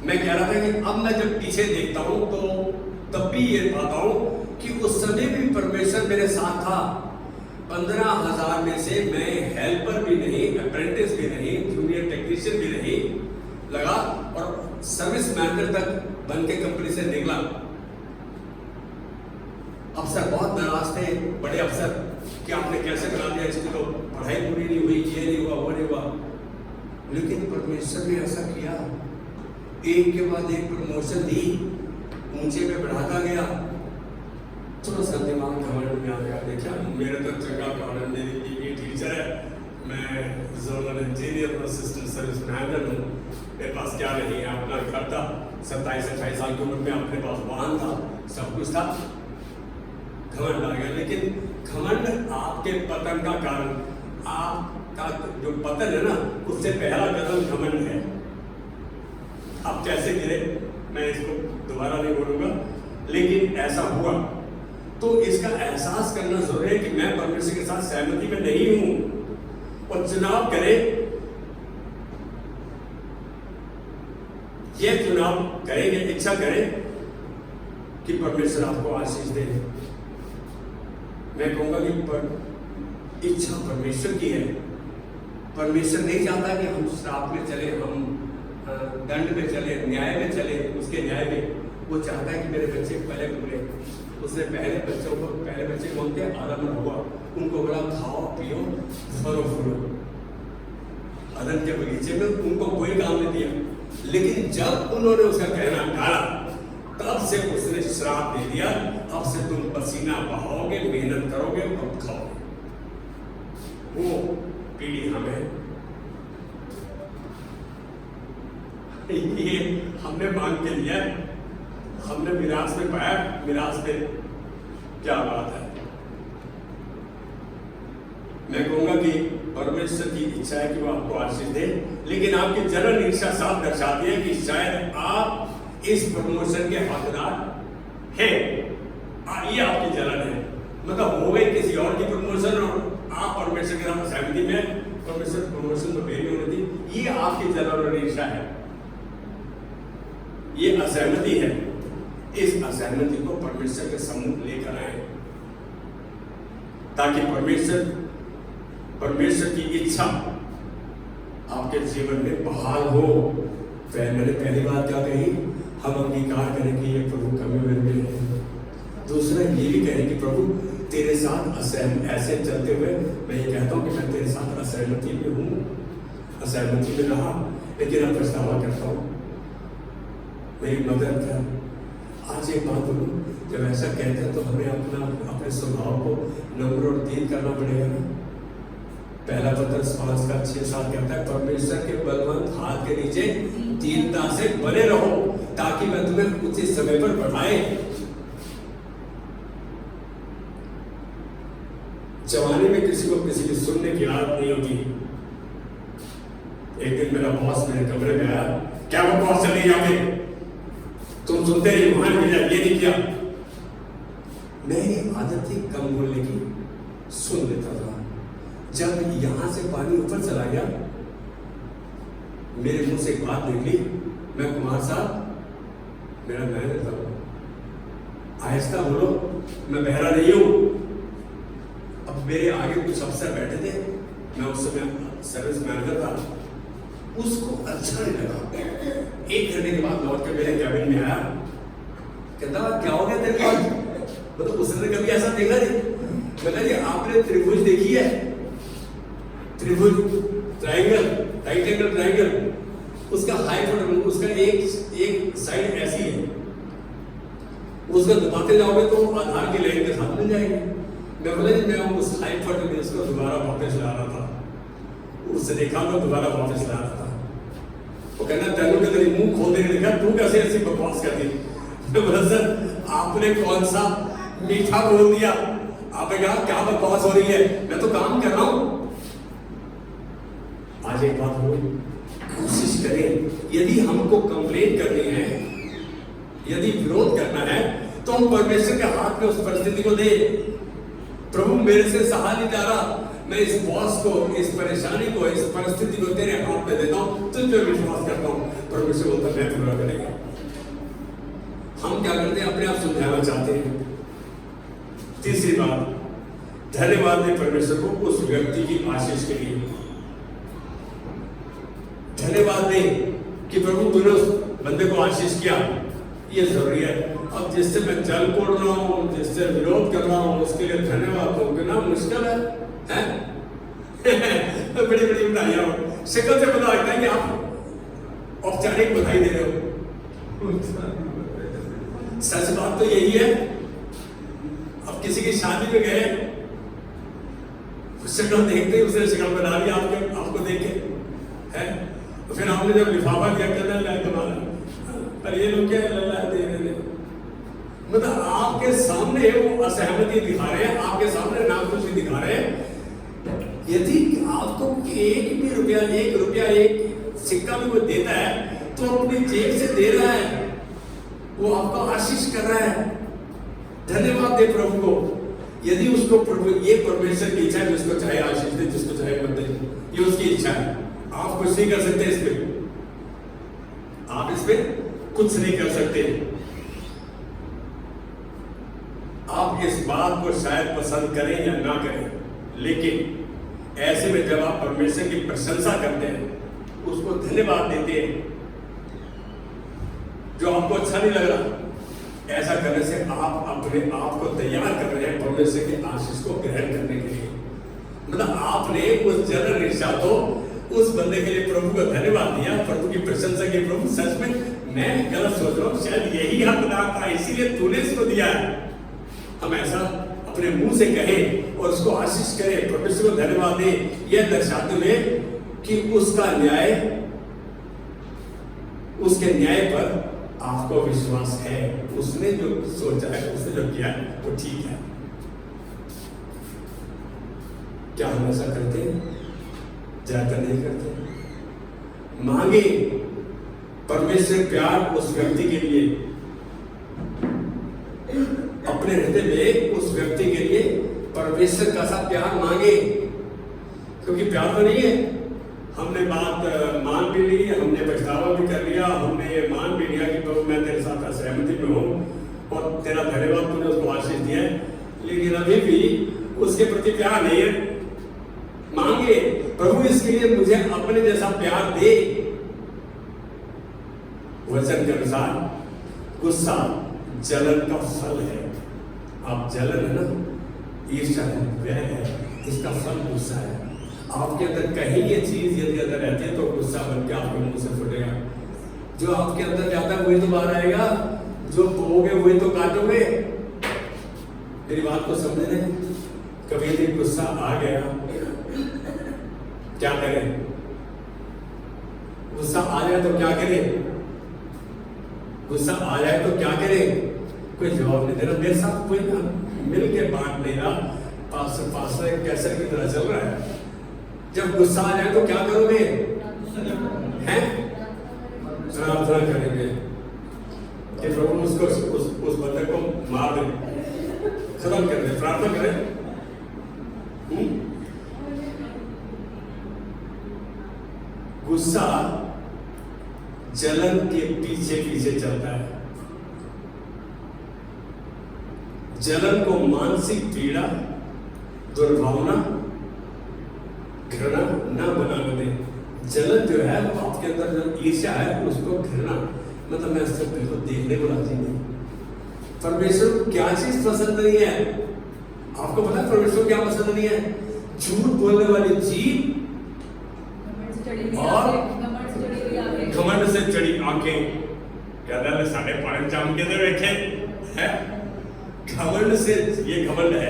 मैं कह रहा था कि अब मैं जब पीछे देखता हूं तो तब भी ये पाता हूं कि उस समय भी परमेश्वर मेरे साथ था। 15,000 में से मैं हेल्पर भी नहीं, अप्रेंटिस भी नहीं, जूनियर टेक्नीशियन भी नहीं लगा और सर्विस मैनेजर तक बन के कंपनी से निकला। अफसर बहुत नाराज थे, बड़े अफसर, कि आपने कैसे बना दिया, इसकी तो पढ़ाई पूरी नहीं हुई, ये नहीं हुआ, वो नहीं हुआ। लेकिन परमेश्वर ने ऐसा किया, एक के बाद एक प्रमोशन दी, ऊंचे में बढ़ाता गया। थोड़ा सा दिमाग घमंड में आ गया, देखा मेरे तो चंगा कारण मेरी टीचर है, मैं जोनल इंजीनियर और असिस्टेंट सर्विस मैनेजर हूँ, मेरे पास क्या नहीं है, अपना घर था, 27-28 साल की उम्र में अपने पास वाहन था, सब कुछ था, घमंड आ गया। लेकिन घमंड आपके पतन का कारण, आपका जो पतन है ना, उससे पहला कदम घमंड है। आप कैसे गिरे मैं इसको दोबारा नहीं बोलूंगा, लेकिन ऐसा हुआ। तो इसका एहसास करना जरूरी है कि मैं परमेश्वर के साथ सहमति में नहीं हूं, और चुनाव करें, यह चुनाव करेंगे, इच्छा करें कि परमेश्वर आपको आशीष दे। मैं कहूंगा कि इच्छा परमेश्वर की है। परमेश्वर नहीं चाहता कि हम श्राप में चले, हम दंड में चले, न्याय में चले, उसके न्याय में। वो चाहता है कि मेरे बच्चे पहले बोले। उसने पहले बच्चे बोलते आदम और हव्वा, उनको बोला खाओ पियो फलो फूलो। अदन के बगीचे में उनको कोई काम नहीं दिया, लेकिन जब उन्होंने उसका कहना टाला, तब से उसने श्राप दे दिया, अब से तुम पसीना बहाओगे, मेहनत करोगे, अब खाओगे। वो पीढ़ी हमें, ये हमने मांग के लिया, हमने विरासत में पाया, विरासत में क्या बात है। मैं कहूंगा कि परमेश्वर की इच्छा है कि वो आपको आशीष दे, लेकिन आपकी जलन ईर्ष्या साफ दर्शाती है कि शायद आप इस प्रमोशन के हकदार हैं। ये आपकी जलन है, मतलब हो गई किसी और की प्रमोशन और आप परमेश्वर के साथ सहमति में, परमेश्वर प्रमोशन तो मेरी होनी थी। ये आपकी जलन और ईर्ष्या है, ये असहमति है। इस असहमति को परमेश्वर के सम्मुख लेकर आए, ताकि परमेश्वर की इच्छा आपके जीवन में बहाल हो। मैंने पहली बात क्या कही, हम अंगीकार करें कि ये प्रभु कमी में है। दूसरा ये भी कहें कि प्रभु तेरे साथ ऐसे चलते हुए मैं ये कहता हूँ कि मैं तेरे साथ असहमति में हूँ, असहमति में रहा, लेकिन अब पछतावा करता हूँ, मेरी मदद कर। आज एक बात बोलूं, जब ऐसा कहते हैं तो हमें अपने स्वभाव को नम्र और दीन करना पड़ेगा ना। पहला पत्र 5:6-7 कहता है, परमेश्वर के बलवंत हाथ के नीचे दीनता से बने रहो, ताकि वह तुम्हें उचित समय पर बढ़ाए। जवानी में किसी को किसी की सुनने की आदत नहीं होती। एक दिन मेरा बॉस मेरे कमरे में आया, क्या वो बॉस चली जाओगे, तुम सुनते ही वहां ये नहीं किया। मेरी आदत थी कम बोलने की, सुन लेता था। जब यहां से पानी ऊपर चला गया, मेरे मुंह से एक बात निकली, मैं कुमार साहब, मेरा मैनेजर था, आहिस्ता बोलो, मैं बहरा नहीं हूं। अब अब मेरे आगे कुछ अफसर बैठे थे, मैं उस समय सर्विस मैनेजर था, उसको अच्छा नहीं लगा। 1 घंटे के बाद लौट के मेरे कैबिन में आया, कहता क्या हो गया तेरे पास? मतलब उसने कभी ऐसा देखा नहीं। मैंने जी आपने त्रिभुज देखी है? त्रिभुज, ट्रायंगल, राइट एंगल ट्रायंगल, उसका हाइपोटेन्यूज, उसका एक साइड ऐसी है, उसको दबाते जाओगे तो आधार की लाइन के साथ मिल जाएगी। मैं बोला जी मैं उस हाइपोटेन्यूज को दोबारा वापस ला रहा था, उससे देखा तो दोबारा वापस ला रहा था। वो कहना तेनू के तेरी मुंह खोल देने देखा, तू कैसे ऐसी बकवास करती? मैं बोला सर आपने कौन सा मीठा बोल दिया? आपने कहा क्या बकवास हो रही है, मैं तो काम कर रहा हूं। आज एक बात हो, कोशिश करें, यदि हमको कंप्लेन करनी है, यदि विरोध करना है, तो हम परमेश्वर के हाथ में उस परिस्थिति को दे। प्रभु मेरे से सहा नहीं जा रहा, मैं इस बॉस को, इस परेशानी को, इस परिस्थिति को तेरे हाथ में देता हूं, तुझ पे विश्वास करता हूं। परमेश्वर बोलता मैं पूरा करेगा। हम क्या करते हैं? अपने आप सुलझाना चाहते हैं। तीसरी बात, धन्यवाद दें परमेश्वर को उस व्यक्ति की आशीष के लिए। धन्यवाद दें कि प्रभु तूने उस बंदे को आशीष किया, ये जरूरी है। अब जिससे मैं जल कोड़ रहा हूँ, जिससे विरोध कर रहा हूँ, उसके लिए धन्यवाद दो, कितना मुश्किल है, हैं? बड़ी बड़ी बधाइयाँ, शक्ल से पता लगता है कि आप औपचारिक बधाई दे रहे हो। सच बात तो यही है। अब किसी की शादी में गए, शक्ल देखते ही उसने शक्ल बना ली आपको देख के, है? तो फिर आपने जब लिफाफा दिया, कहना ला तुम्हारा, पर ये लोग क्या दे रहे हैं? मतलब आपके सामने वो असहमति दिखा रहे हैं, आपके सामने नाखुशी दिखा रहे हैं। यदि आपको 1 रुपया एक सिक्का भी कोई देता है तो अपनी जेब से दे रहा है, वो आपको आशीष कर रहा है। धन्यवाद दे प्रभु को। यदि उसको प्रभु, ये परमेश्वर की इच्छा है, जिसको चाहे आशीष दे, जिसको चाहे मत दे, ये उसकी इच्छा है। आप कुछ नहीं कर सकते इस पे, आप इस पे कुछ नहीं कर सकते। आप इस बात को शायद पसंद करें या ना करें, लेकिन ऐसे में जब आप परमेश्वर की प्रशंसा करते हैं, उसको धन्यवाद देते हैं, जो आपको अच्छा नहीं लग रहा, ऐसा करने से आप अपने आप को तैयार कर रहे हैं परमेश्वर की आशीष को ग्रहण करने के लिए। मतलब आपने उस जल रिक्शा को, उस बंदे के लिए प्रभु को धन्यवाद दिया, प्रभु की प्रशंसा की। प्रभु सच में मैं गलत सोच रहा हूँ, शायद यही हकदार था, इसीलिए तूने इसको दिया है। हम ऐसा अपने मुंह से कहें और उसको आशीष करें, परमेश्वर को धन्यवाद दें, यह दर्शाते हुए कि उसका न्याय, उसके न्याय पर आपको विश्वास है। उसने जो सोचा है, उसने जो किया है, वो ठीक है। क्या हम ऐसा करते हैं? ज्यादा नहीं करते। मांगे परमेश्वर प्यार उस व्यक्ति के लिए, अपने हृदय में उस व्यक्ति के लिए परमेश्वर का सा प्यार मांगे, क्योंकि प्यार तो नहीं है। हमने बात मान भी ली, हमने पछतावा भी कर लिया, हमने ये मान भी लिया कि प्रभु मैं तेरे साथ असहमति में हूँ और तेरा धन्यवाद, तूने उसको आशीष दिया है, लेकिन अभी भी उसके प्रति प्यार नहीं है। मांगे प्रभु इसके लिए मुझे अपने जैसा प्यार दे। वचन के अनुसार गुस्सा जलन का फल है। आप जलन है ना, ईर्ष्या है, वह है, इसका फल गुस्सा है। आपके अंदर कहीं ये चीज यदि अंदर रहती है तो गुस्सा बन के आपके मुंह से फुटेगा। जो आपके अंदर जाता है वही तो बाहर आएगा, जो बोओगे वही तो काटोगे। मेरी बात को समझ रहे? कभी यदि गुस्सा आ गया, क्या करें? गुस्सा आ जाए तो क्या करें? गुस्सा आ जाए तो क्या करें? कोई जवाब नहीं देना। मेरे साथ कोई ना मिल के बांट नहीं रहा, पास कैसर की तरह चल रहा है। जब गुस्सा आ जाए तो क्या करोगे? हैं? प्रार्थना करेंगे कि प्रभु उसको उस बंदे को मार दे, खत्म कर दे। प्रार्थना करें। गुस्सा जलन के पीछे पीछे चलता है। जलन को मानसिक पीड़ा दुर्भावना, घृणा ना बनाने दें। जलन जो है वो आपके अंदर जो ईर्ष्या है उसको घृणा, मतलब मैं उसको बिल्कुल देखने को राजी नहीं। परमेश्वर को क्या चीज पसंद नहीं है? आपको पता है परमेश्वर क्या पसंद नहीं है? झूठ बोलने वाली जीभ और घमंड से चढ़ी आंखें। कहता है साढ़े पांच जाम के दे रखे है। घमंड से, ये घमंड है,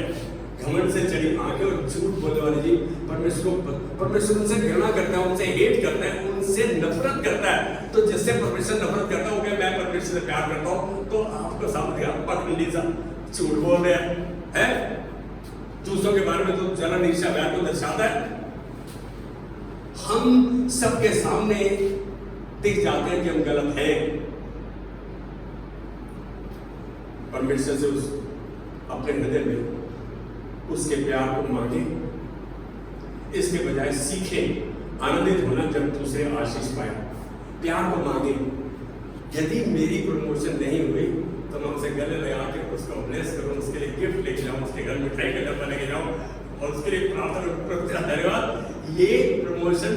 घमंड से चढ़ी आंखें और झूठ बोलने वाली जीभ। परमेश्वर उनसे घृणा करता है, उनसे हेट करता है, उनसे नफरत करता है। तो जिससे परमेश्वर नफरत करता हो गया, मैं परमेश्वर से प्यार करता हूं, तो आपको सामने पकड़ सा झूठ बोल रहे हैं। दूसरों के बारे में तो जलन ईर्ष्या व्याप को दर्शाता है। हम सबके सामने दिख जाते हैं कि हम गलत हैं। परमेश्वर से उस अपने हृदय में उसके प्यार को मांगे, इसके बजाय सीखे आनंदित होना जब दूसरे आशीष पाए। प्यार को मांगे। यदि मेरी प्रमोशन नहीं हुई तो मैं उसे गले लगा के उसको ब्लेस करूं, उसके लिए गिफ्ट लेके जाऊं, उसके घर मिठाई का डब्बा लेके जाऊं और उसके लिए प्रार्थना धन्यवाद, ये प्रमोशन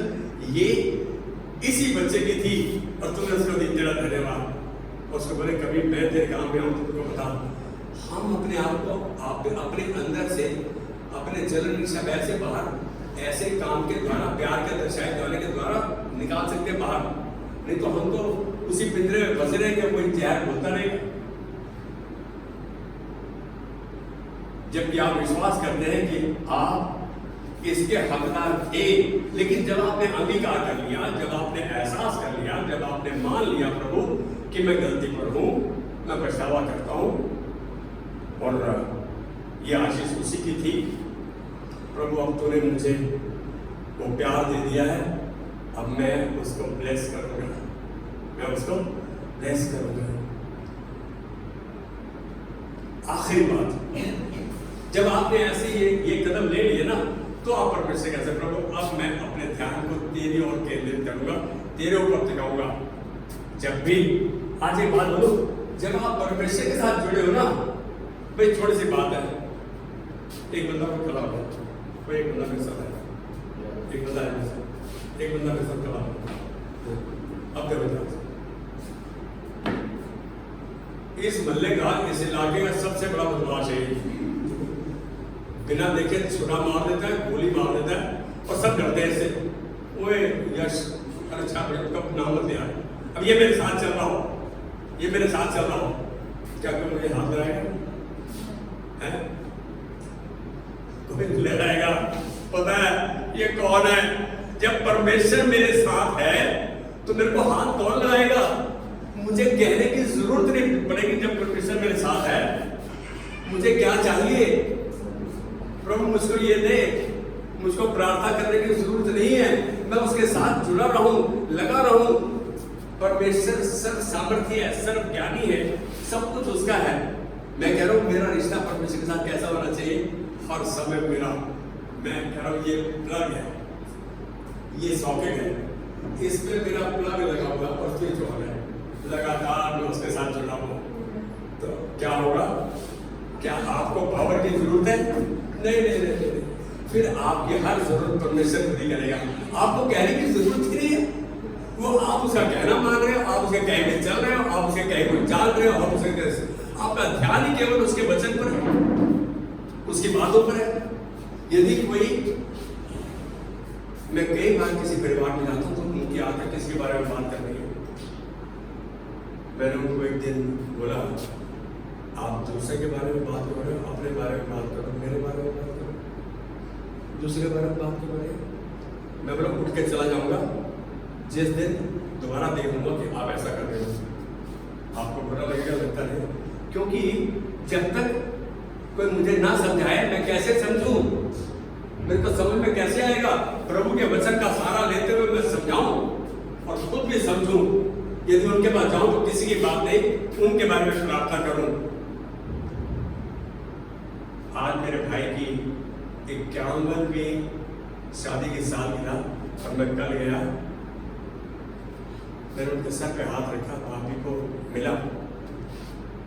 ये इसी बच्चे की थी और तुमने उसको दी, तेरा धन्यवाद। उसको बोले कभी मैं तेरे काम में आऊं तो तुमको बता। हम अपने आप को अपने अंदर से, अपने जलन ईर्ष्या भय से बाहर ऐसे काम के द्वारा, प्यार के दर्शाए जाने के द्वारा निकाल सकते हैं बाहर। नहीं तो हम तो उसी पिंजरे में फंसे रहेंगे, कोई जहर बोलता रहेगा। जबकि आप विश्वास करते हैं कि आप इसके हकदार थे, लेकिन जब आपने अंगीकार कर लिया, जब आपने एहसास कर लिया, जब आपने मान लिया प्रभु कि मैं गलती पर हूं, मैं पछतावा करता हूं और ये आशीष उसी की थी, प्रभु अब तूने मुझे वो प्यार दे दिया है, अब मैं उसको ब्लेस करूंगा, मैं उसको ब्लेस करूंगा। आखिरी बात, जब आपने ऐसे ये कदम ले लिए ना, तो आप परमेश्वर कैसे प्रभु अब मैं अपने ध्यान को तेरी ओर केंद्रित करूंगा, तेरे ऊपर टिकाऊंगा। जब भी आज एक बात बोलो, जब आप परमेश्वर के साथ जुड़े हो ना, भाई थोड़ी सी बात है, एक बंदा को खड़ा हो, कोई एक बंदा मेरे साथ है, एक बंदा है, एक बंदा मेरे साथ खड़ा हो, अब क्या बता, इस मोहल्ले का, इस इलाके का सबसे बड़ा बदमाश है, बिना देखे छुरा मार देता है, गोली मार देता है और सब डरते हैं इससे। ओए यश, अरे छापड़े का नाम मत यार, अब ये मेरे साथ चल रहा हो, ये मेरे साथ चल रहा हो, क्या कोई मुझे हाथ लगाएगा? हैं? कोई लगाएगा? पता है ये कौन है? जब परमेश्वर मेरे साथ है तो मेरे को हाथ कौन लगाएगा? मुझे कहने की जरूरत नहीं पड़ेगी। जब परमेश्वर मेरे साथ है, मुझे क्या चाहिए? प्रभु मुझको ये दे, मुझको प्रार्थना करने की जरूरत नहीं है, मैं उसके साथ जुड़ा रहूं, लगा रहूं। परमेश्वर सर्व सामर्थ्य है, सर्व ज्ञानी है, सब कुछ उसका है। मैं कह रहा हूं मेरा रिश्ता परमेश्वर के साथ कैसा होना चाहिए? हर समय मेरा, मैं कह रहा हूं ये प्लग है, ये सॉकेट है, इस पे मेरा प्लग लगा हुआ और स्विच ऑन है, लगातार मैं उसके साथ जुड़ा हूं। तो क्या होगा? क्या आपको पावर की जरूरत है? नहीं नहीं नहीं, नहीं। फिर आपकी हर जरूरत परमेश्वर पूरी करेगा। आपको कहने की जरूरत ही नहीं है, वो आप उसका कहना मान रहे हो, आप उसके कहे में चल रहे हो, आप उसके कहे को जान रहे हो, आप उसके आपका ध्यान ही केवल उसके वचन पर है, उसकी बातों पर है। यदि कोई, मैं कई बार किसी परिवार में जाता हूँ तो उनकी आदत किसके बारे में बात कर रही है, मैंने उनको एक दिन बोला आप दूसरे के बारे में बात करो, अपने बारे में बात करो, मेरे बारे में बात करो, दूसरे बारे में बात करो। मैं बोला उठ के चला जाऊंगा जिस दिन दोबारा देखूंगा कि आप ऐसा कर रहे हो। आपको बुरा लगेगा, लगता नहीं, क्योंकि जब तक कोई मुझे ना समझाए मैं कैसे समझूं? मेरे को समझ में कैसे आएगा? प्रभु के वचन का सहारा लेते हुए मैं समझाऊं और खुद भी समझूं। यदि उनके पास जाऊं तो किसी की बात नहीं, उनके बारे में प्रार्थना करूं। आज मेरे भाई की 51वीं शादी की सालगिरह और मैं कल गया, मैंने उनके सर पे हाथ रखा, भाभी को मिला,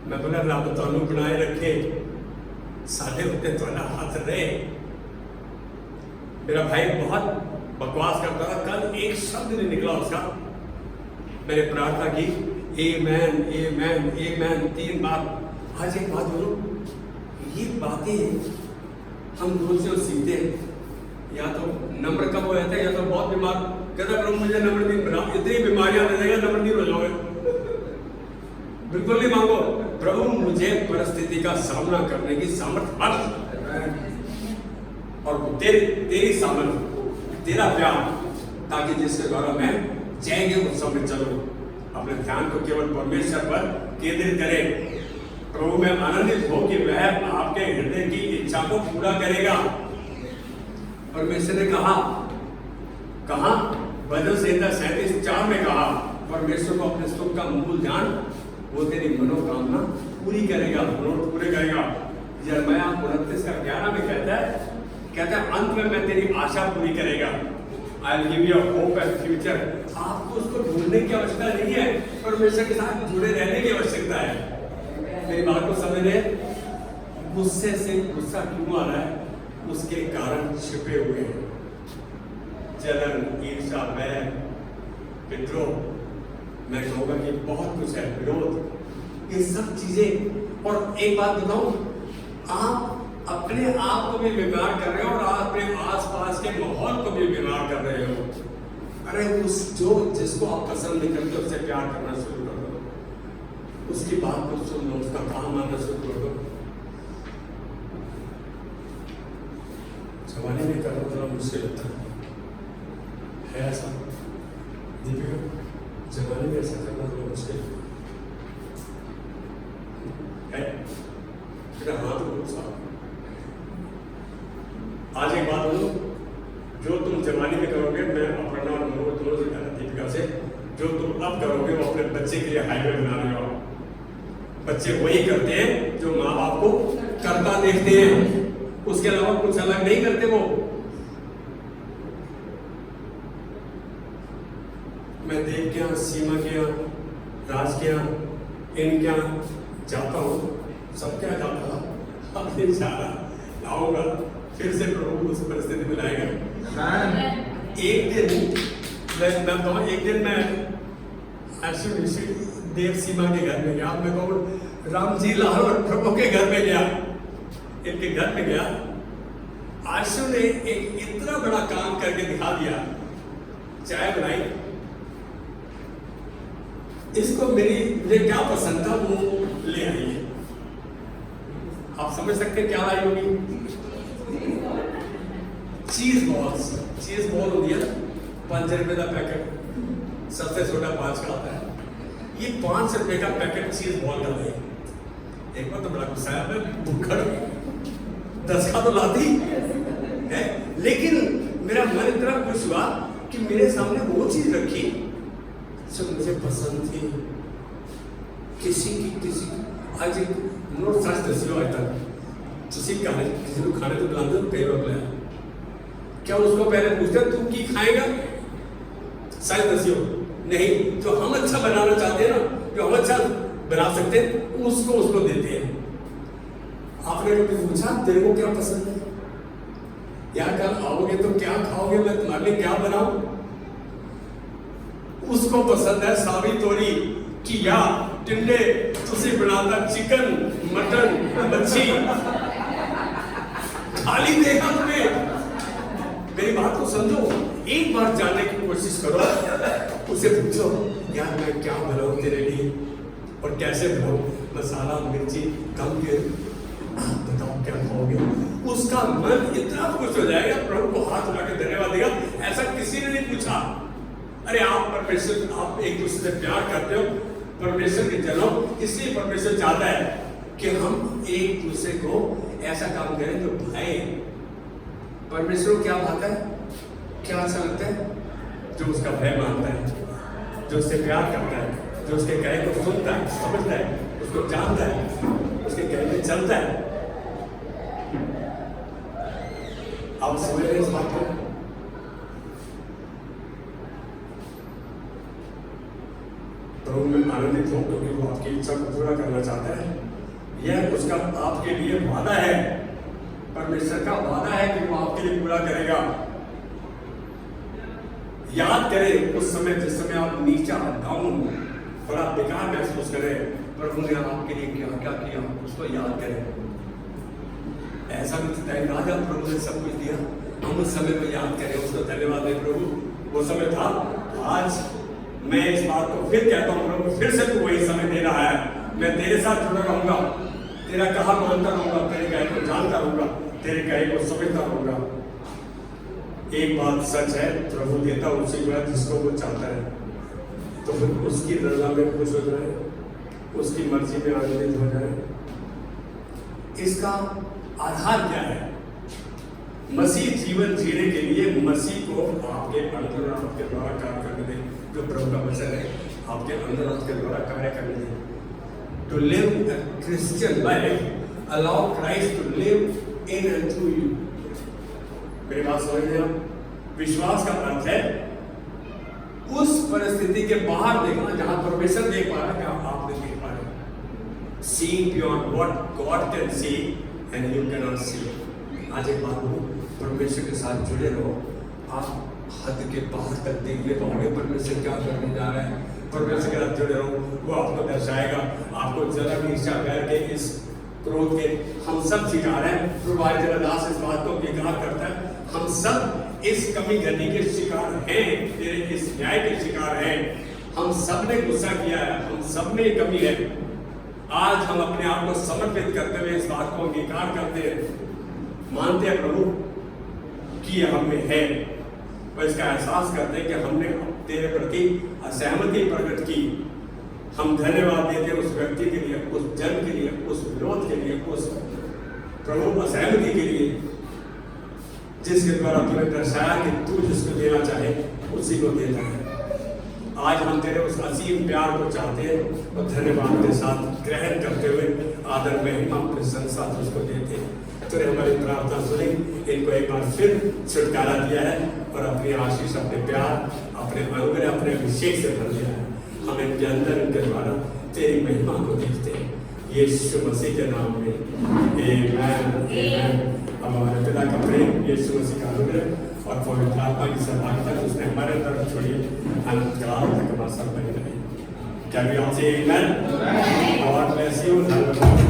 मैं बोला रब तुहानू बनाए रखे, साढ़े उत्ते तुहाडा हाथ रहे, मेरा भाई बहुत बकवास करता था, कल एक शब्द नहीं निकला उसका। मैंने प्रार्थना की, आमेन आमेन आमेन 3 बार। आज एक बात बोलो, ये बातें हम रोज से सीखते हैं। या तो नंबर कब हो जाता है, या तो बहुत बीमार कहता प्रभु मुझे नंबर 3 बनाओ, इतनी बीमारियां दे देगा नंबर 3 हो जाओगे। बिल्कुल नहीं मांगो, प्रभु मुझे परिस्थिति का सामना करने की सामर्थ्य बख्श, और तेरी सामर्थ्य, तेरा प्यार, ताकि जिसके द्वारा मैं जय के उत्सव में चलूं। अपने ध्यान को केवल परमेश्वर पर केंद्रित करें। प्रभु में आनंदित हो कि वह आपके हृदय की इच्छा को पूरा करेगा। परमेश्वर ने कहा भजन संहिता 37:4 में कहा, परमेश्वर को अपने स्तुति का मूल ध्यान, वो तेरी मनोकामना पूरी करेगा, मनोरथ पूरे करेगा। यिर्मयाह 29:11 में कहता है अंत में मैं तेरी आशा पूरी करेगा। I will give you hope and future. आपको उसको ढूंढने की आवश्यकता नहीं है, परमेश्वर के साथ जुड़े रहने की आवश्यकता है। मेरी बात को समझ रहे? गुस्से से गुस्सा क्यों आ रहा है? उसके कारण छिपे हुए हैं जलन, ईर्ष्या, बैर, विद्रोह, मैं कहूँगा कि बहुत कुछ है, विरोध, ये सब चीजें। और एक बात बताऊं, आप अपने आप को भी बीमार कर रहे हो और आप अपने आसपास के माहौल को भी बीमार कर रहे हो। अरे जिसको आप पसंद नहीं करते उससे प्यार करना शुरू कर दो, उसकी बात को सुन लो, उसका काम मानना शुरू कर दो। जमाने में करना थोड़ा मुश्किल होता है ऐसा दीपिका, जमाने में ऐसा करना थोड़ा मुश्किल है। मेरा हाथ बहुत साफ। आज एक बात बोलो, जो तुम जवानी में करोगे, मैं अपर्णा और मनोज दोनों से कहना दीपिका से, जो तुम अब करोगे वो अपने बच्चे के लिए हाईवे बना रहे हो। बच्चे वही करते हैं जो माँ बाप को करता देखते हैं, उसके अलावा कुछ अलग नहीं करते वो। मैं देव के यहाँ, सीमा के यहाँ, राज के यहाँ, इनके यहाँ जाता हूँ, सबके यहाँ जाता था। अब नहीं जा रहा, आऊंगा फिर से प्रभु उस परिस्थिति में लाएगा। एक दिन मैं ऐसे देव सीमा के घर में गया। मैं कहूँ राम जी लाल और प्रभु के घर में गया, इनके घर में गया। आशु ने एक इतना बड़ा काम करके दिखा दिया, चाय बनाई। इसको मुझे क्या पसंद था वो ले आई है। आप समझ सकते क्या लाई होगी? चीज बॉल होती है, 5 रुपए का पैकेट, सबसे छोटा 5 का आता है। ये 5 रुपए का पैकेट चीज बॉल का है। एक बार तो बड़ा गुस्सा आया, मैं भूखड़ 10 का तो लाती है, लेकिन मेरा मन इतना खुश हुआ कि मेरे सामने वो चीज रखी जो मुझे पसंद थी। किसी आज एक नोट सच दसियो आज तक किसी को खाने तो बुलाते हो, कई बार बुलाया, क्या उसको पहले पूछते तू की खाएगा? सच दसियो नहीं। जो हम अच्छा बनाना चाहते हैं ना, जो हम अच्छा बना सकते हैं, उसको देते हैं। आपने कभी पूछा तेरे को क्या पसंद है? यार कल आओगे तो क्या खाओगे, मैं तुम्हारे लिए क्या बनाऊं? उसको पसंद है सावी तोरी की या टिंडे, तुसी बनाता चिकन, मटन, मच्छी, खाली देखा तुम्हें। मेरी बात को समझो, एक बार जानने की कोशिश करो, उसे पूछो यार मैं क्या बनाऊं तेरे लिए और कैसे बनाऊं, मसाला मिर्ची कम के, बताओ क्या खाओगे? उसका मन इतना खुश हो जाएगा, प्रभु को हाथ उठा के धन्यवाद देगा। ऐसा किसी ने नहीं पूछा। अरे आप परमेश्वर, आप एक दूसरे से प्यार करते हो, परमेश्वर के जनो, इसलिए परमेश्वर चाहता है कि हम एक दूसरे को ऐसा काम करें जो भाई। परमेश्वर को क्या भाता है, क्या अच्छा लगता है? जो उसका भय मानता है, जो उससे प्यार करता है, जो उसके कहे को सुनता है, समझता है, उसको जानता है, उसके कहे में चलता है। आप समझ रहे हैं इस बात को? प्रभु में आनंदित हो क्योंकि वो आपकी इच्छा को पूरा करना चाहता है। यह उसका आपके लिए वादा है। परमेश्वर का वादा है कि वो आपके लिए पूरा करेगा। याद करें उस समय जिस समय आप नीचा डाउन बड़ा बेकार महसूस करें, प्रभु ने आपके लिए क्या क्या किया उसको याद करें। ऐसा कुछ टाइम राजा प्रभु ने सब कुछ दिया, हम उस समय में याद करें, उसको धन्यवाद दें। प्रभु वो समय था, आज मैं इस बात को फिर कहता हूँ प्रभु फिर से तू वही समय दे रहा है, मैं तेरे साथ जुड़ा रहूंगा, तेरा कहा मानता रहूंगा, तेरे कहे को जानता रहूंगा, तेरे कहे को समझता रहूंगा। एक बात सच है, प्रभु देता उसी को है जिसको वो चाहता है, तो फिर उसकी रजा में खुश हो जाए, उसकी मर्जी में आनंदित हो जाए। इसका आधार क्या है? मसीह जीवन जीने के लिए मसीह को आपके अंदर और आपके द्वारा कार्य करने दें, जो प्रभु का वचन है, आपके अंदर और आपके द्वारा कार्य करने दें। To live a Christian life, allow Christ to live in and through you. मेरी बात समझ रहे हैं? विश्वास का अर्थ है उस परिस्थिति के बाहर देखना जहां परमेश्वर देख पा रहा है, जहां आप नहीं देख पा रहे। Seeing beyond what God can see and you cannot see. आज एक बात बोलूं, परमेश्वर के साथ जुड़े रहो, आप हद के बाहर तक देखने पाओगे परमेश्वर क्या करने जा रहा है। परमेश्वर के साथ जुड़े रहो, वो आपको दर्शाएगा। आपको जरा भी ईर्ष्या बैर के इस क्रोध के हम सब शिकार हैं। प्रभु जरादास इस बात को अंगीकार करता है, हम सब इस कमी करने के शिकार हैं, तेरे इस न्याय के शिकार हैं। हम सब ने गुस्सा किया है, हम सब में कमी है। आज हम अपने आप को समर्पित करते हुए इस बात को अंगीकार करते हैं, मानते हैं प्रभु कि हम में है, और इसका एहसास करते हैं कि हमने तेरे प्रति असहमति प्रकट की। हम धन्यवाद देते हैं उस व्यक्ति के लिए, उस जन के लिए, उस विरोध के लिए, उस प्रभु असहमति के लिए जिसके द्वारा तूने दर्शाया कि तू जिसको देना चाहे उसी को देता है। आज हम तेरे उस असीम प्यार को चाहते हैं और धन्यवाद के साथ ग्रहण करते हुए आदर महिमा प्रशंसा उसको देते हैं। तूने हमारी प्रार्थना सुनी, इनको एक बार फिर छुटकारा दिया है और अपनी आशीष, अपने प्यार, अपने अनुग्रह, अपने अभिषेक से भर दिया है। हम इनके अंदर इनके द्वारा तेरी महिमा को देखते हैं, यीशु मसीह के नाम में आमीन आमीन। अब हमारे पिता का प्रेम, यीशु मसीह का अनुग्रह और पवित्र आत्मा की सहभागिता उसने हमारे तरफ छोड़ी अनंत काल तक हमारे साथ बनी रही। क्या भी आपसे आमीन। God bless you.